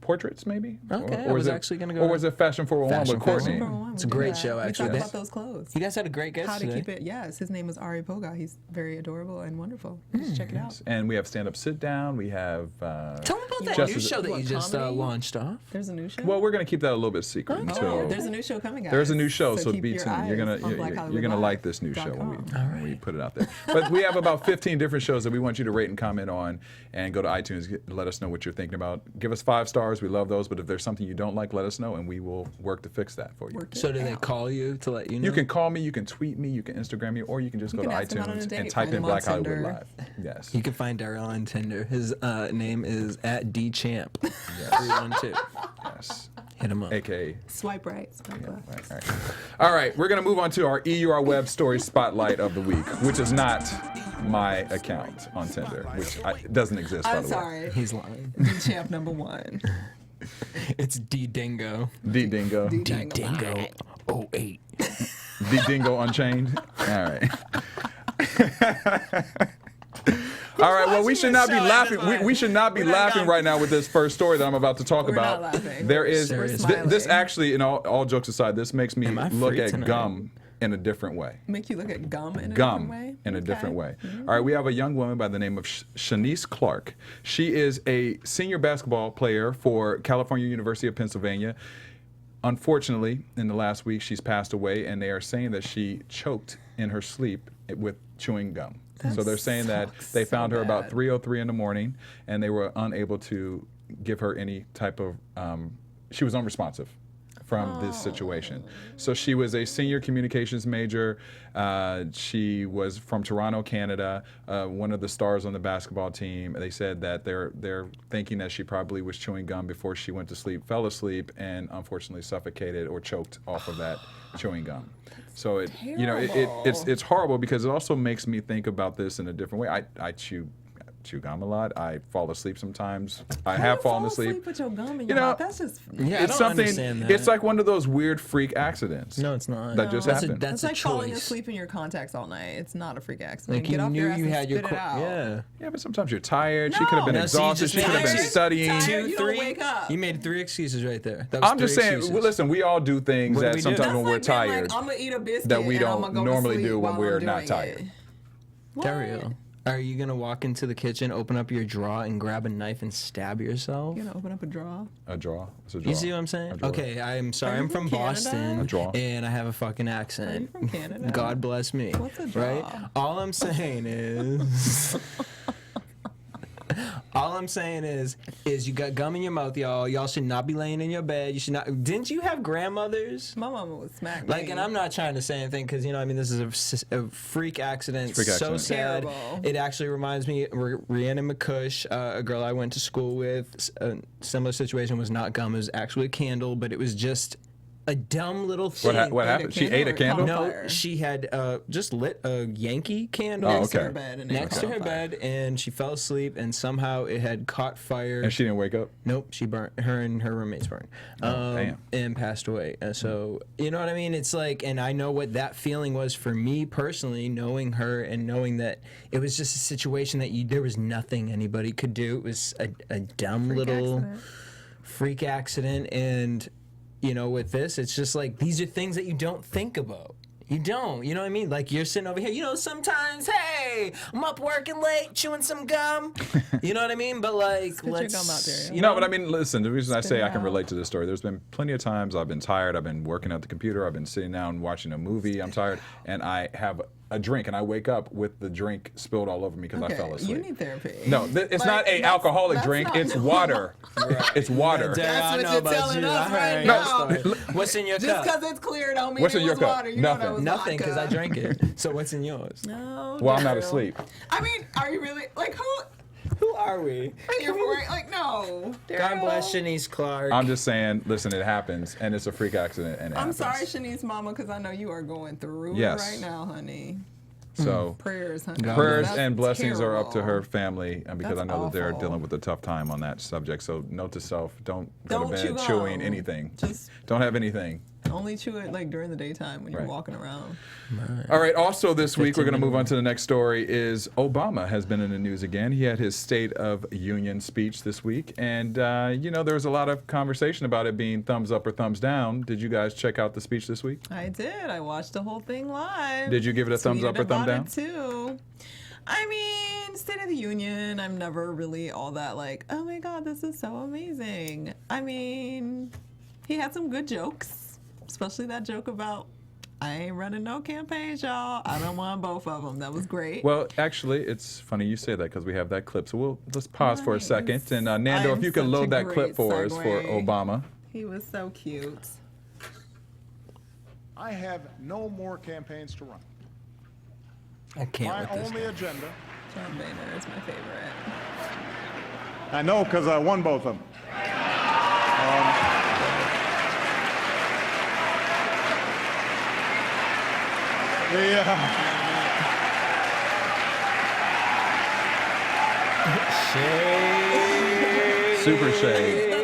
Speaker 2: Portraits, maybe?
Speaker 4: Okay, I
Speaker 2: Or
Speaker 4: was
Speaker 2: it-
Speaker 4: actually gonna go
Speaker 2: Or
Speaker 4: to-
Speaker 2: was it Fashion 401
Speaker 4: Fashion
Speaker 2: with Courtney?
Speaker 4: 401. It's a great show, actually.
Speaker 3: We
Speaker 4: They-
Speaker 3: talked about those clothes.
Speaker 4: You guys had a great guest
Speaker 3: How to
Speaker 4: today.
Speaker 3: keep it. Yes, his name is Ari Poga. He's very adorable and wonderful. Just check it out.
Speaker 2: And we have Stand Up Sit Down. We have.
Speaker 4: Tell me about that
Speaker 2: Just
Speaker 4: new
Speaker 2: as-
Speaker 4: show that
Speaker 3: What,
Speaker 4: you just
Speaker 3: comedy?
Speaker 4: launched off.
Speaker 3: There's a new show.
Speaker 2: Well, we're going to keep that a little bit secret until.
Speaker 3: There's a new show coming, guys.
Speaker 2: There's a new show, so
Speaker 3: keep
Speaker 2: be
Speaker 3: your
Speaker 2: tuned.
Speaker 3: eyes
Speaker 2: You're
Speaker 3: on
Speaker 2: gonna like this new show when
Speaker 3: blackhollywoodlive.com.
Speaker 2: we put it out there. But we have about 15 different shows that we want you to rate and comment on, and go to iTunes. Let us know what you're thinking about. Give us 5 stars. We love those. But if there's something you don't like, let us know, and we will work to fix that for you.
Speaker 3: Work it
Speaker 4: So do they
Speaker 3: out.
Speaker 4: call you to let you know?
Speaker 2: You can call me, you can tweet me, you can Instagram me, or you can just go
Speaker 3: can
Speaker 2: to
Speaker 3: ask him out on a
Speaker 2: iTunes
Speaker 3: date,
Speaker 2: and type
Speaker 3: find
Speaker 2: in
Speaker 3: him on
Speaker 2: Black Hollywood
Speaker 3: Tinder.
Speaker 2: Live. Yes.
Speaker 4: You can find Derrial on Tinder. His name is @DChamp. 312.
Speaker 2: Yes.
Speaker 4: Hit him up.
Speaker 2: AKA.
Speaker 3: Swipe right, swipe left.
Speaker 2: Right. All right, we're going to move on to our EUR Web Story Spotlight of the Week, which is not my account on Tinder, which doesn't exist, by
Speaker 3: I'm
Speaker 2: the way.
Speaker 3: sorry.
Speaker 4: He's lying.
Speaker 3: The champ number 1.
Speaker 4: It's D Dingo.
Speaker 2: D Dingo.
Speaker 3: D
Speaker 4: D Dingo 08.
Speaker 2: D Dingo Unchained. All right. All right. Well, we should not be laughing. We should not be laughing right now with this first story that I'm about to talk
Speaker 3: We're
Speaker 2: about.
Speaker 3: not laughing.
Speaker 2: There is
Speaker 3: We're
Speaker 2: this
Speaker 3: smiling.
Speaker 2: actually, in all jokes aside, this makes me
Speaker 4: Am I
Speaker 2: look
Speaker 4: free
Speaker 2: at
Speaker 4: tonight?
Speaker 2: gum in a different way.
Speaker 3: Make you look at gum in a different
Speaker 2: Gum
Speaker 3: way?
Speaker 2: in a
Speaker 3: Okay.
Speaker 2: different way. All right, we have a young woman by the name of Shanice Clark. She is a senior basketball player for California University of Pennsylvania. Unfortunately, in the last week, she's passed away, and they are saying that she choked in her sleep with chewing gum. So they're saying that they found her about 3:03 in the morning, and they were unable to give her any type of. She was unresponsive from this situation. So she was a senior communications major. She was from Toronto, Canada, one of the stars on the basketball team. They said that they're thinking that she probably was chewing gum before she went to sleep, fell asleep, and unfortunately suffocated or choked off of that chewing gum. So it's horrible because it also makes me think about this in a different way. I chew gum a lot. I fall asleep sometimes. I have fallen asleep.
Speaker 3: With your gum in
Speaker 2: You
Speaker 3: your
Speaker 2: know,
Speaker 3: mouth. That's just.
Speaker 4: Yeah,
Speaker 2: It's
Speaker 4: I don't
Speaker 2: something.
Speaker 4: understand that.
Speaker 2: It's like one of those weird freak accidents.
Speaker 4: No, it's not.
Speaker 2: That just
Speaker 4: That's a-
Speaker 2: happened.
Speaker 4: that's
Speaker 3: It's
Speaker 4: a
Speaker 3: like falling
Speaker 4: choice.
Speaker 3: asleep in your contacts all night. It's not a freak accident.
Speaker 4: Like
Speaker 3: Get
Speaker 4: you
Speaker 3: off
Speaker 4: knew
Speaker 3: your ass
Speaker 4: you
Speaker 3: and
Speaker 4: had your
Speaker 3: spit it out.
Speaker 4: yeah.
Speaker 2: Yeah, but sometimes you're tired. She could have been
Speaker 3: No.
Speaker 4: No, so you
Speaker 2: exhausted.
Speaker 4: just
Speaker 2: She could have been
Speaker 3: tired.
Speaker 2: studying.
Speaker 3: Tired. You don't
Speaker 4: 2, 3.
Speaker 3: wake up.
Speaker 4: You made 3 excuses right there. That was
Speaker 2: I'm just
Speaker 4: 3
Speaker 2: saying.
Speaker 4: excuses.
Speaker 2: Well, listen, we all do things
Speaker 4: What do
Speaker 2: that
Speaker 4: we do?
Speaker 2: sometimes
Speaker 4: That's
Speaker 2: when we're
Speaker 3: like being
Speaker 2: tired.
Speaker 3: I'm gonna eat a biscuit
Speaker 2: that we
Speaker 3: and
Speaker 2: don't
Speaker 3: I'm gonna go
Speaker 2: normally
Speaker 3: to sleep
Speaker 2: do when
Speaker 3: while
Speaker 2: we're
Speaker 3: I'm
Speaker 2: not
Speaker 3: doing
Speaker 2: tired.
Speaker 3: it. What?
Speaker 4: Derrial, are you gonna walk into the kitchen, open up your drawer, and grab a knife and stab yourself?
Speaker 3: You gonna open up a drawer?
Speaker 2: A draw. It's a draw.
Speaker 4: You see what I'm
Speaker 2: A
Speaker 4: saying?
Speaker 2: draw.
Speaker 4: Okay, I'm sorry.
Speaker 3: Are you
Speaker 4: I'm from
Speaker 3: from Canada?
Speaker 4: Boston,
Speaker 2: A draw.
Speaker 4: and I have a fucking accent.
Speaker 3: Are you from Canada?
Speaker 4: God bless me.
Speaker 3: What's a draw?
Speaker 4: Right? All I'm saying is. All I'm saying is you got gum in your mouth, y'all. Y'all should not be laying in your bed. You should not. Didn't you have grandmothers?
Speaker 3: My mama would smack me.
Speaker 4: Like, and I'm not trying to say anything because, you know, I mean, this is a freak accident.
Speaker 2: Freak
Speaker 4: So
Speaker 2: accident.
Speaker 4: sad.
Speaker 3: Terrible.
Speaker 4: It actually reminds me, Rhiannon McCush, a girl I went to school with, a similar situation was not gum, it was actually a candle, but it was just a dumb little thing.
Speaker 2: What happened? She ate a candle?
Speaker 3: No.
Speaker 4: No,
Speaker 3: Fire.
Speaker 4: she had just lit a Yankee candle
Speaker 2: Oh,
Speaker 3: next to
Speaker 2: okay.
Speaker 3: her bed. And it
Speaker 4: next to
Speaker 3: caught
Speaker 4: her
Speaker 3: fire.
Speaker 4: bed, and she fell asleep, and somehow it had caught fire.
Speaker 2: And she didn't wake up.
Speaker 4: Nope, she burnt. Her and her roommates burned,
Speaker 2: damn.
Speaker 4: and passed away. So you know what I mean? It's like, and I know what that feeling was for me personally, knowing her and knowing that it was just a situation that there was nothing anybody could do. It was a dumb little
Speaker 3: accident.
Speaker 4: freak accident, and you know, with this, it's just like these are things that you don't think about. You don't, you know what I mean? Like you're sitting over here, you know, sometimes, hey, I'm up working late, chewing some gum. You know what I mean? But like,
Speaker 3: Spit your gum out there,
Speaker 4: you
Speaker 2: No,
Speaker 4: know?
Speaker 2: but I mean, listen, the reason I say
Speaker 3: it
Speaker 2: I can
Speaker 3: out.
Speaker 2: relate to this story, there's been plenty of times I've been tired, I've been working at the computer, I've been sitting down watching a movie, I'm tired, and I have a drink, and I wake up with the drink spilled all over me because I fell asleep.
Speaker 3: You need therapy.
Speaker 2: No, it's not a alcoholic drink. It's water. It's water.
Speaker 3: That's what you're telling us right
Speaker 2: now.
Speaker 3: now.
Speaker 4: What's in your
Speaker 3: Just
Speaker 4: cup?
Speaker 3: because it's clear don't mean
Speaker 2: What's
Speaker 3: it
Speaker 2: in your
Speaker 3: was
Speaker 2: cup?
Speaker 3: water. You know
Speaker 2: Nothing.
Speaker 3: that was
Speaker 4: Nothing, because I
Speaker 3: vodka.
Speaker 4: drank it. So what's in yours?
Speaker 3: No.
Speaker 2: Well, I'm not
Speaker 3: Derrial.
Speaker 2: asleep.
Speaker 3: I mean, are you really like who?
Speaker 4: Who are we?
Speaker 3: Like no.
Speaker 4: God bless
Speaker 3: Derrial.
Speaker 4: Shanice Clark.
Speaker 2: I'm just saying, listen, it happens, and it's a freak accident, and it
Speaker 3: I'm
Speaker 2: happens.
Speaker 3: sorry, Shanice Mama, because I know you are going through
Speaker 2: Yes.
Speaker 3: it right now, honey.
Speaker 2: So
Speaker 3: Prayers, honey.
Speaker 2: prayers
Speaker 3: That's
Speaker 2: and blessings are up to her
Speaker 3: terrible.
Speaker 2: family, and because
Speaker 3: That's
Speaker 2: I know that they're
Speaker 3: awful.
Speaker 2: dealing with a tough time on that subject. So note to self: don't go
Speaker 3: Don't
Speaker 2: to
Speaker 3: chew
Speaker 2: bed chewing
Speaker 3: gum.
Speaker 2: anything.
Speaker 3: Just
Speaker 2: Don't have anything.
Speaker 3: only chew it like during the daytime when you're
Speaker 2: Right.
Speaker 3: walking around.
Speaker 2: All right. Also, this week we're
Speaker 4: 15
Speaker 2: going to move on
Speaker 4: minutes.
Speaker 2: to the next story. Is Obama has been in the news again. He had his State of Union speech this week, and there was a lot of conversation about it being thumbs up or thumbs down. Did you guys check out the speech this week?
Speaker 3: I did. I watched the whole thing live.
Speaker 2: Did you give it a thumbs
Speaker 3: Tweeted
Speaker 2: up or thumb
Speaker 3: about
Speaker 2: down?
Speaker 3: it too. I mean, State of the Union, I'm never really all that like, oh my God, this is so amazing. I mean, he had some good jokes, especially that joke about, I ain't running no campaigns, y'all. I don't want both of them. That was great.
Speaker 2: Well, actually, it's funny you say that because we have that clip. So let's pause for a second. And Nando, if you could
Speaker 3: I'm
Speaker 2: load
Speaker 3: such a
Speaker 2: that clip
Speaker 3: great
Speaker 2: for us for
Speaker 3: segue.
Speaker 2: Obama.
Speaker 3: He was so cute.
Speaker 6: I have no more campaigns to run.
Speaker 4: I can't
Speaker 6: My
Speaker 4: with this
Speaker 6: only
Speaker 4: guy.
Speaker 6: agenda,
Speaker 3: John Boehner is my favorite.
Speaker 6: I know because I won both of them.
Speaker 2: Super shade.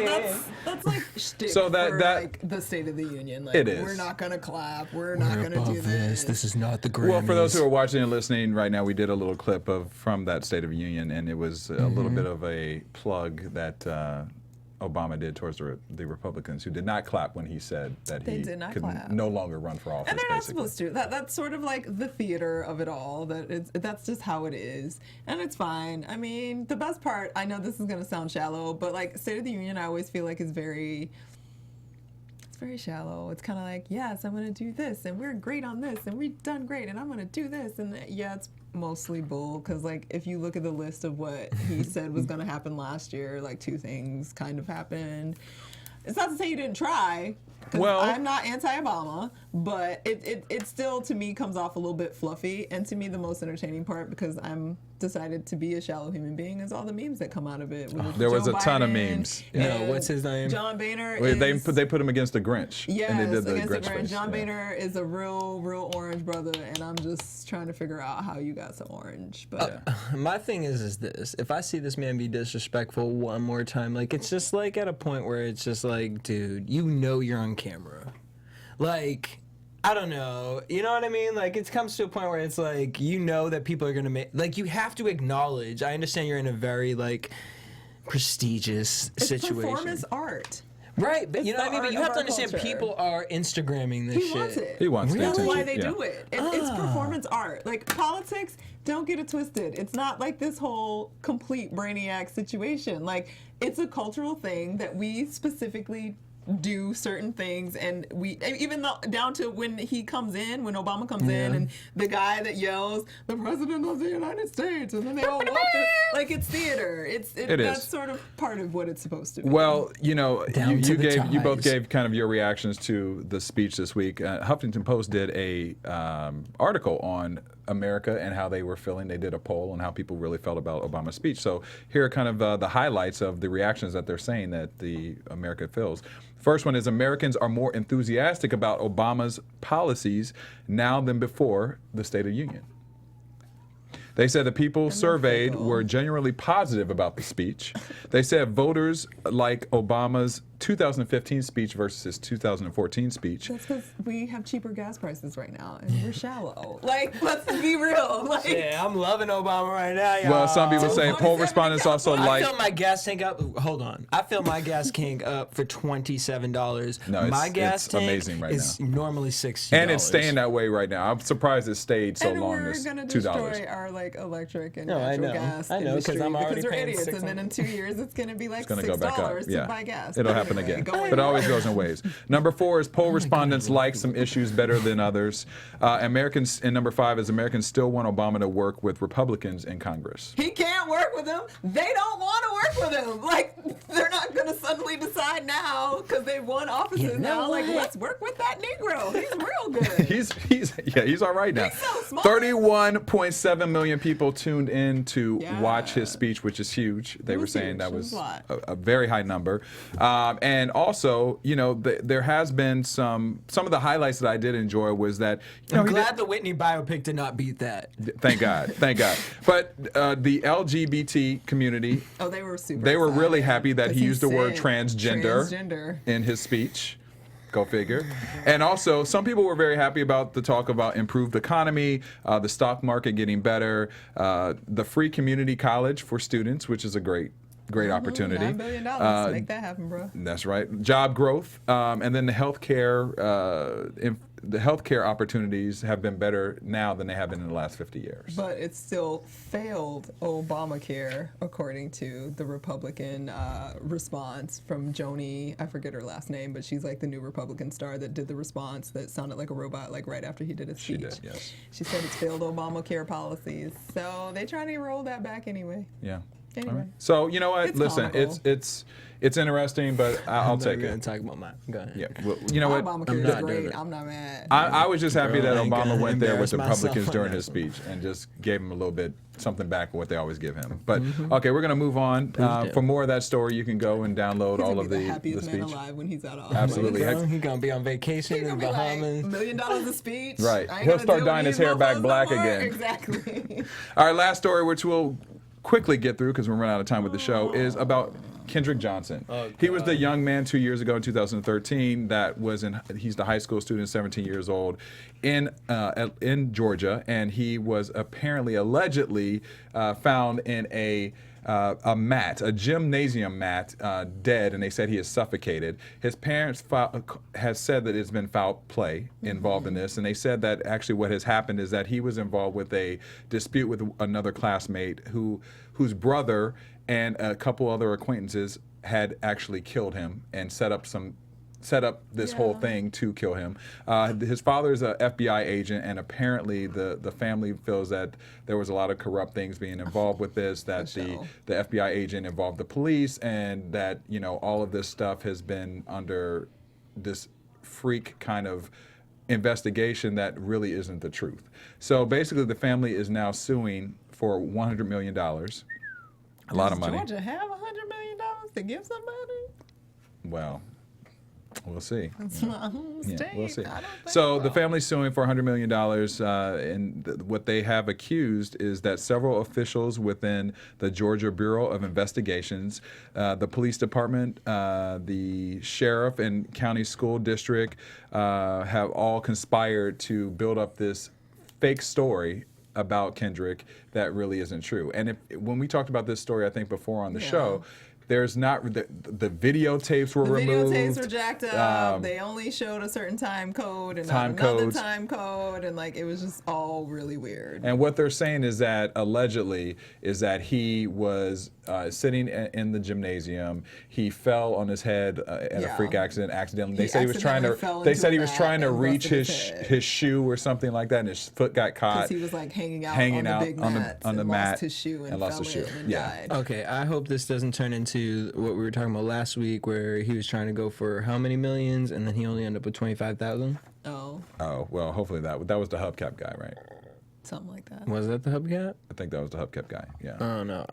Speaker 3: That's like shtick
Speaker 2: So that-
Speaker 3: for
Speaker 2: that-
Speaker 3: like the State of the Union. Like,
Speaker 2: It is.
Speaker 3: We're not gonna clap. We're not
Speaker 4: We're
Speaker 3: gonna do
Speaker 4: above
Speaker 3: this.
Speaker 4: This is not the Grammys.
Speaker 2: Well, for those who are watching and listening right now, we did a little clip from that State of the Union, and it was a little bit of a plug that Obama did towards the Republicans who did not clap when he said that
Speaker 3: They
Speaker 2: he
Speaker 3: did not
Speaker 2: could
Speaker 3: clap.
Speaker 2: no longer run for office.
Speaker 3: And they're not
Speaker 2: basically.
Speaker 3: supposed to. That's sort of like the theater of it all. That's just how it is, and it's fine. I mean, the best part. I know this is gonna sound shallow, but like State of the Union, I always feel like is very. It's very shallow. It's kind of like, yes, I'm gonna do this, and we're great on this, and we've done great, and I'm gonna do this, and yeah, it's mostly bull. Because like, if you look at the list of what he said was gonna happen last year, like 2 things kind of happened. It's not to say you didn't try. 'Cause
Speaker 2: Well-
Speaker 3: I'm not anti-Obama, but it still to me comes off a little bit fluffy. And to me, the most entertaining part, because I'm decided to be a shallow human being, is all the memes that come out of it. with
Speaker 2: There was
Speaker 3: Joe
Speaker 2: a ton of
Speaker 3: Biden
Speaker 2: memes.
Speaker 4: Yeah,
Speaker 3: and
Speaker 4: what's his name?
Speaker 3: John Boehner.
Speaker 2: They
Speaker 3: is,
Speaker 2: put him against the Grinch.
Speaker 3: Yes,
Speaker 2: and they did the
Speaker 3: against the
Speaker 2: Grinch
Speaker 3: Grinch.
Speaker 2: face.
Speaker 3: John
Speaker 2: Yeah.
Speaker 3: Boehner is a real orange brother, and I'm just trying to figure out how you got so orange. But
Speaker 4: My thing is this: if I see this man be disrespectful one more time, like it's just like at a point where it's just like, dude, you know you're on camera. Like, I don't know, you know what I mean? Like, it comes to a point where it's like, you know that people are gonna make, like, you have to acknowledge. I understand you're in a very like prestigious
Speaker 3: it's
Speaker 4: situation,
Speaker 3: performance art.
Speaker 4: right? But
Speaker 3: It's
Speaker 4: you know what I mean.
Speaker 3: the
Speaker 4: But you
Speaker 3: art
Speaker 4: have
Speaker 3: of
Speaker 4: to
Speaker 3: our
Speaker 4: understand,
Speaker 3: culture.
Speaker 4: people are Instagramming this
Speaker 3: He
Speaker 4: shit.
Speaker 3: wants it.
Speaker 2: He wants the
Speaker 3: That's
Speaker 2: attention.
Speaker 3: why they
Speaker 2: Yeah.
Speaker 3: do it. It's performance art. Like politics, don't get it twisted. It's not like this whole complete brainiac situation. Like it's a cultural thing that we specifically do certain things, and we even though, down to when he comes in, when Obama comes in, and the guy that yells, "The President of the United States," and then they all walk through, like it's theater.
Speaker 2: It
Speaker 3: That's
Speaker 2: is.
Speaker 3: sort of part of what it's supposed to be.
Speaker 2: Well, you know,
Speaker 4: Down to the
Speaker 2: you both
Speaker 4: ties.
Speaker 2: gave kind of your reactions to the speech this week. Huffington Post did a article on America and how they were feeling. They did a poll on how people really felt about Obama's speech. So here are kind of the highlights of the reactions that they're saying that the America feels. First one is Americans are more enthusiastic about Obama's policies now than before the State of the Union. They said the people surveyed were genuinely positive about the speech. They said voters like Obama's 2015 speech versus his 2014 speech.
Speaker 3: That's because we have cheaper gas prices right now, and we're shallow. Like, let's be real. Like,
Speaker 4: Yeah, I'm loving Obama right now, y'all.
Speaker 2: Well, some people say poll
Speaker 3: 247
Speaker 2: respondents also
Speaker 4: I
Speaker 2: like.
Speaker 4: filled my gas tank up. Hold on. I filled my gas tank up for $27.
Speaker 2: No, it's-
Speaker 4: my gas
Speaker 2: it's
Speaker 4: tank
Speaker 2: amazing right
Speaker 4: is
Speaker 2: now.
Speaker 4: normally $60.
Speaker 2: And it's staying that way right now. I'm surprised it stayed so
Speaker 3: and
Speaker 2: long.
Speaker 3: we're
Speaker 2: It's
Speaker 3: gonna
Speaker 2: $2.
Speaker 3: destroy our like electric and
Speaker 4: No, I
Speaker 3: natural
Speaker 4: know.
Speaker 3: gas
Speaker 4: I know, 'cause
Speaker 3: industry
Speaker 4: I'm already
Speaker 3: because we're
Speaker 4: paying
Speaker 3: idiots. And then
Speaker 4: $600.
Speaker 3: in 2 years, it's gonna be like
Speaker 2: It's gonna go back up.
Speaker 3: $6
Speaker 2: Yeah,
Speaker 3: to buy gas.
Speaker 2: it'll
Speaker 3: But
Speaker 2: happen happen again.
Speaker 3: Going
Speaker 2: But it always goes in waves. Number 4 is poll respondents like some issues better than others. Americans, and number 5 is Americans still want Obama to work with Republicans in Congress.
Speaker 3: He can't work with them. They don't want to work with him. Like, they're not going to suddenly decide now because they've won offices now. Like, let's work with that Negro. He's real good.
Speaker 2: he's all right now.
Speaker 3: He's so smart.
Speaker 2: 31.7 million people tuned in to watch his speech, which is huge. They were
Speaker 3: was
Speaker 2: saying
Speaker 3: huge.
Speaker 2: that
Speaker 3: It was
Speaker 2: was
Speaker 3: a lot.
Speaker 2: a very high number. And also, you know, there has been some of the highlights that I did enjoy was that, you know,
Speaker 4: I'm
Speaker 2: he
Speaker 4: glad
Speaker 2: did-
Speaker 4: the Whitney biopic did not beat that.
Speaker 2: Thank God, thank God. But the LGBT community,
Speaker 3: Oh, they were super
Speaker 2: they were really
Speaker 3: excited
Speaker 2: happy that
Speaker 3: 'cause
Speaker 2: he used the word
Speaker 3: said
Speaker 2: transgender in his speech. Go figure. And also, some people were very happy about the talk about improved economy, the stock market getting better, the free community college for students, which is a great opportunity.
Speaker 3: $9 billion. Make that happen, bro.
Speaker 2: That's right. Job growth, and then the healthcare opportunities have been better now than they have been in the last 50 years.
Speaker 3: But it still failed Obamacare, according to the Republican response from Joni. I forget her last name, but she's like the new Republican star that did the response that sounded like a robot, like right after he did his speech.
Speaker 2: She did, yes.
Speaker 3: She said it's failed Obamacare policies, so they trying to roll that back anyway.
Speaker 2: Yeah.
Speaker 3: Anyway.
Speaker 2: All right. So you know what?
Speaker 3: It's
Speaker 2: Listen,
Speaker 3: comical.
Speaker 2: it's interesting, but I'll take
Speaker 4: We're
Speaker 2: it.
Speaker 4: gonna talk about mine. Go ahead.
Speaker 2: Yeah. Well, you know what?
Speaker 3: Obamacare
Speaker 4: I'm
Speaker 3: is
Speaker 4: not doing
Speaker 3: great.
Speaker 4: it.
Speaker 3: I'm not mad.
Speaker 2: I was just happy that
Speaker 4: I ain't
Speaker 2: Obama
Speaker 4: gonna
Speaker 2: went there with the
Speaker 4: embarrass
Speaker 2: Republicans
Speaker 4: myself
Speaker 2: during
Speaker 4: on
Speaker 2: his
Speaker 4: that
Speaker 2: speech and just gave him a little bit something back of what they always give him. But
Speaker 4: Mm-hmm.
Speaker 2: okay, we're gonna move on.
Speaker 4: do.
Speaker 2: For more of that story, you can go and download
Speaker 3: He's
Speaker 2: all
Speaker 3: gonna
Speaker 2: of
Speaker 3: be the
Speaker 2: the
Speaker 3: happiest man
Speaker 2: speech.
Speaker 3: alive when he's out of office.
Speaker 2: Absolutely.
Speaker 4: He's gonna be on vacation
Speaker 3: He's
Speaker 4: in
Speaker 3: gonna
Speaker 4: the
Speaker 3: be like,
Speaker 4: Bahamas.
Speaker 3: $1 million a speech.
Speaker 2: Right.
Speaker 3: I ain't
Speaker 2: He'll
Speaker 3: gotta
Speaker 2: start
Speaker 3: deal
Speaker 2: dyeing
Speaker 3: with
Speaker 2: his
Speaker 3: these
Speaker 2: hair back
Speaker 3: mofos
Speaker 2: black
Speaker 3: no more.
Speaker 2: again.
Speaker 3: Exactly.
Speaker 2: Our last story, which we'll quickly get through because we're running out of time with the show, is about Kendrick Johnson. He was the young man 2 years ago in 2013 that was he's the high school student, 17 years old, in Georgia, and he was allegedly found in a gymnasium mat, dead, and they said he is suffocated. His parents has said that it's been foul play involved in this, and they said that actually what has happened is that he was involved with a dispute with another classmate whose brother and a couple other acquaintances had actually killed him and set up this whole thing to kill him. His father is a FBI agent, and apparently the family feels that there was a lot of corrupt things being involved with this, that the FBI agent involved the police, and that, you know, all of this stuff has been under this freak kind of investigation that really isn't the truth. So basically the family is now suing for $100 million. A lot of money.
Speaker 3: Does Georgia have $100 million to give somebody?
Speaker 2: Well, we'll see.
Speaker 3: That's my home
Speaker 2: Yeah,
Speaker 3: state.
Speaker 2: we'll see.
Speaker 3: I don't think
Speaker 2: So the family's suing for $100 million, and what they have accused is that several officials within the Georgia Bureau of Investigations, the police department, the sheriff and county school district have all conspired to build up this fake story about Kendrick that really isn't true. And when we talked about this story, I think before on the show, there's not the videotapes were removed.
Speaker 3: The videotapes were jacked up. They only showed a certain time code and not another time code, and like it was just all really weird.
Speaker 2: And what they're saying is that allegedly is that he was sitting in the gymnasium. He fell on his head at a freak accident accidentally. They said he was trying to reach his shoe or something like that, and his foot got caught.
Speaker 3: Because he was like hanging out on the big mats
Speaker 2: on the
Speaker 3: and
Speaker 2: mat
Speaker 3: lost his shoe and
Speaker 2: lost
Speaker 3: fell
Speaker 2: his shoe.
Speaker 3: in and died.
Speaker 4: Okay, I hope this doesn't turn into what we were talking about last week, where he was trying to go for how many millions, and then he only ended up with 25,000.
Speaker 3: Oh,
Speaker 2: Well, hopefully that was the hubcap guy, right?
Speaker 3: something like that.
Speaker 4: Was that the hubcap?
Speaker 2: I think that was the hubcap guy. Yeah.
Speaker 4: I don't know.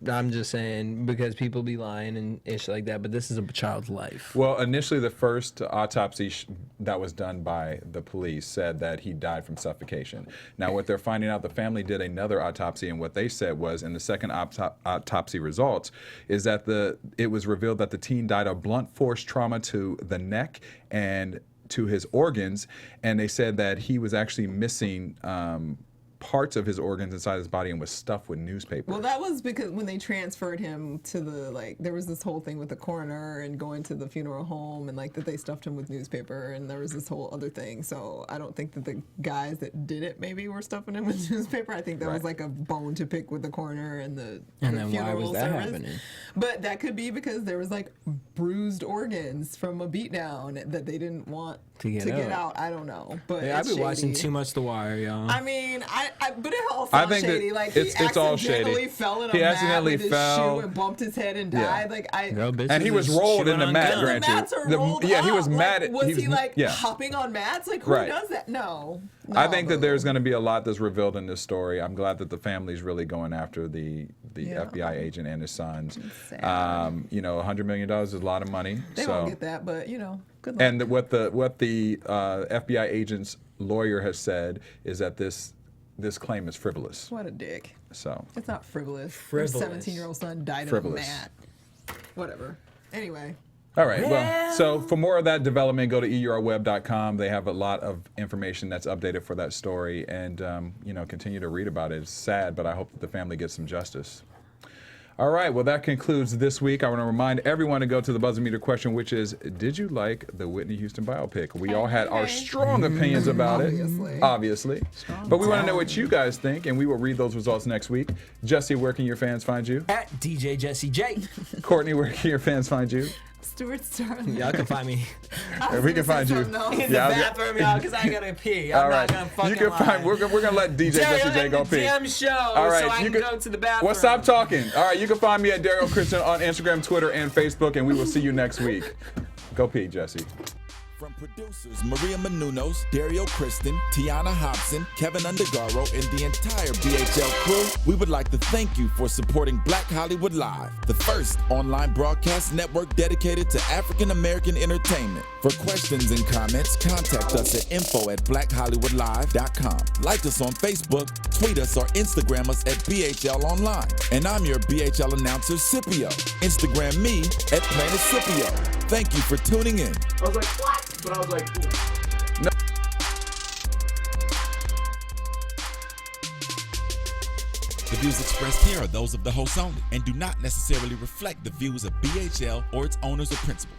Speaker 4: I'm just saying because people be lying and ish like that, but this is a child's life.
Speaker 2: Well, initially, the first autopsy that was done by the police said that he died from suffocation. Now, what they're finding out, the family did another autopsy, and what they said was, in the second autopsy results, is that it was revealed that the teen died of blunt force trauma to the neck and to his organs, and they said that he was actually missing parts of his organs inside his body and was stuffed with newspaper.
Speaker 3: Well, that was because when they transferred him to there was this whole thing with the coroner and going to the funeral home and that they stuffed him with newspaper and there was this whole other thing. So I don't think that the guys that did it maybe were stuffing him with newspaper. I think that was a bone to pick with the coroner and the
Speaker 4: then
Speaker 3: funeral
Speaker 4: why was that
Speaker 3: service.
Speaker 4: happening?
Speaker 3: But that could be because there was bruised organs from a beatdown that they didn't want to get out. I don't know. But
Speaker 4: I've been watching
Speaker 3: shady.
Speaker 4: too much The Wire, y'all.
Speaker 3: I mean, but it all
Speaker 2: I
Speaker 3: sounds
Speaker 2: think that
Speaker 3: shady.
Speaker 2: it's all shady.
Speaker 3: He fell in a
Speaker 2: He
Speaker 3: mat
Speaker 2: accidentally
Speaker 3: with his
Speaker 2: fell.
Speaker 3: shoe and bumped his head and
Speaker 2: Yeah.
Speaker 3: died.
Speaker 4: Girl, bitches
Speaker 2: And he was
Speaker 4: is
Speaker 2: rolled in
Speaker 4: chewing
Speaker 2: the
Speaker 4: on
Speaker 2: mat,
Speaker 4: gum.
Speaker 3: The
Speaker 2: Grant you.
Speaker 3: mats are rolled
Speaker 2: Yeah, he
Speaker 3: up.
Speaker 2: was mad at.
Speaker 3: Was he
Speaker 2: yeah.
Speaker 3: hopping on mats? Who
Speaker 2: Right.
Speaker 3: does that? No.
Speaker 2: I think that there's going to be a lot that's revealed in this story. I'm glad that the family's really going after the FBI agent and his sons.
Speaker 3: Sad.
Speaker 2: $100 million is a lot of money.
Speaker 3: They
Speaker 2: so.
Speaker 3: won't get that, but good luck.
Speaker 2: And what the FBI agent's lawyer has said is that this claim is frivolous.
Speaker 3: What a dick.
Speaker 2: So
Speaker 3: It's not frivolous.
Speaker 4: Frivolous.
Speaker 3: Your 17-year-old son died
Speaker 2: Frivolous.
Speaker 3: in a mat. Whatever. Anyway.
Speaker 2: all right. Well, so for more of that development, go to eurweb.com. They have a lot of information that's updated for that story, and continue to read about it. It's sad, but I hope that the family gets some justice. All right, well, that concludes this week. I want to remind everyone to go to the buzzer meter question, which is, did you like the Whitney Houston biopic? We all had our strong opinions about it, obviously. But we want to know what you guys think, and we will read those results next week. Jesse, where can your fans find you?
Speaker 4: At DJ Jesse J.
Speaker 2: Courtney, where can your fans find you?
Speaker 3: Stewart Starling.
Speaker 4: Y'all can find me
Speaker 2: We can find you.
Speaker 4: in the
Speaker 2: Yeah, okay.
Speaker 4: bathroom, y'all, because I gotta pee. I'm
Speaker 2: All right,
Speaker 4: not gonna fucking
Speaker 2: you can find.
Speaker 4: lie.
Speaker 2: We're gonna let DJ Jesse J go pee.
Speaker 4: Damn show,
Speaker 2: All right,
Speaker 4: so I
Speaker 2: you
Speaker 4: can go to the bathroom.
Speaker 2: Well, stop talking. All right, you can find me at Derrial Christon on Instagram, Twitter, and Facebook, and we will see you next week. Go pee, Jesse.
Speaker 1: From producers Maria Menounos, Derrial Christon, Tiana Hobson, Kevin Undergaro, and the entire BHL crew, we would like to thank you for supporting Black Hollywood Live, the first online broadcast network dedicated to African American entertainment. For questions and comments, contact us at info@blackhollywoodlive.com. Like us on Facebook, tweet us, or Instagram us at BHL Online. And I'm your BHL announcer, Scipio. Instagram me at Planet Scipio. Thank you for tuning in.
Speaker 2: I was like, what? But I was like, no.
Speaker 1: The views expressed here are those of the host only and do not necessarily reflect the views of BHL or its owners or principals.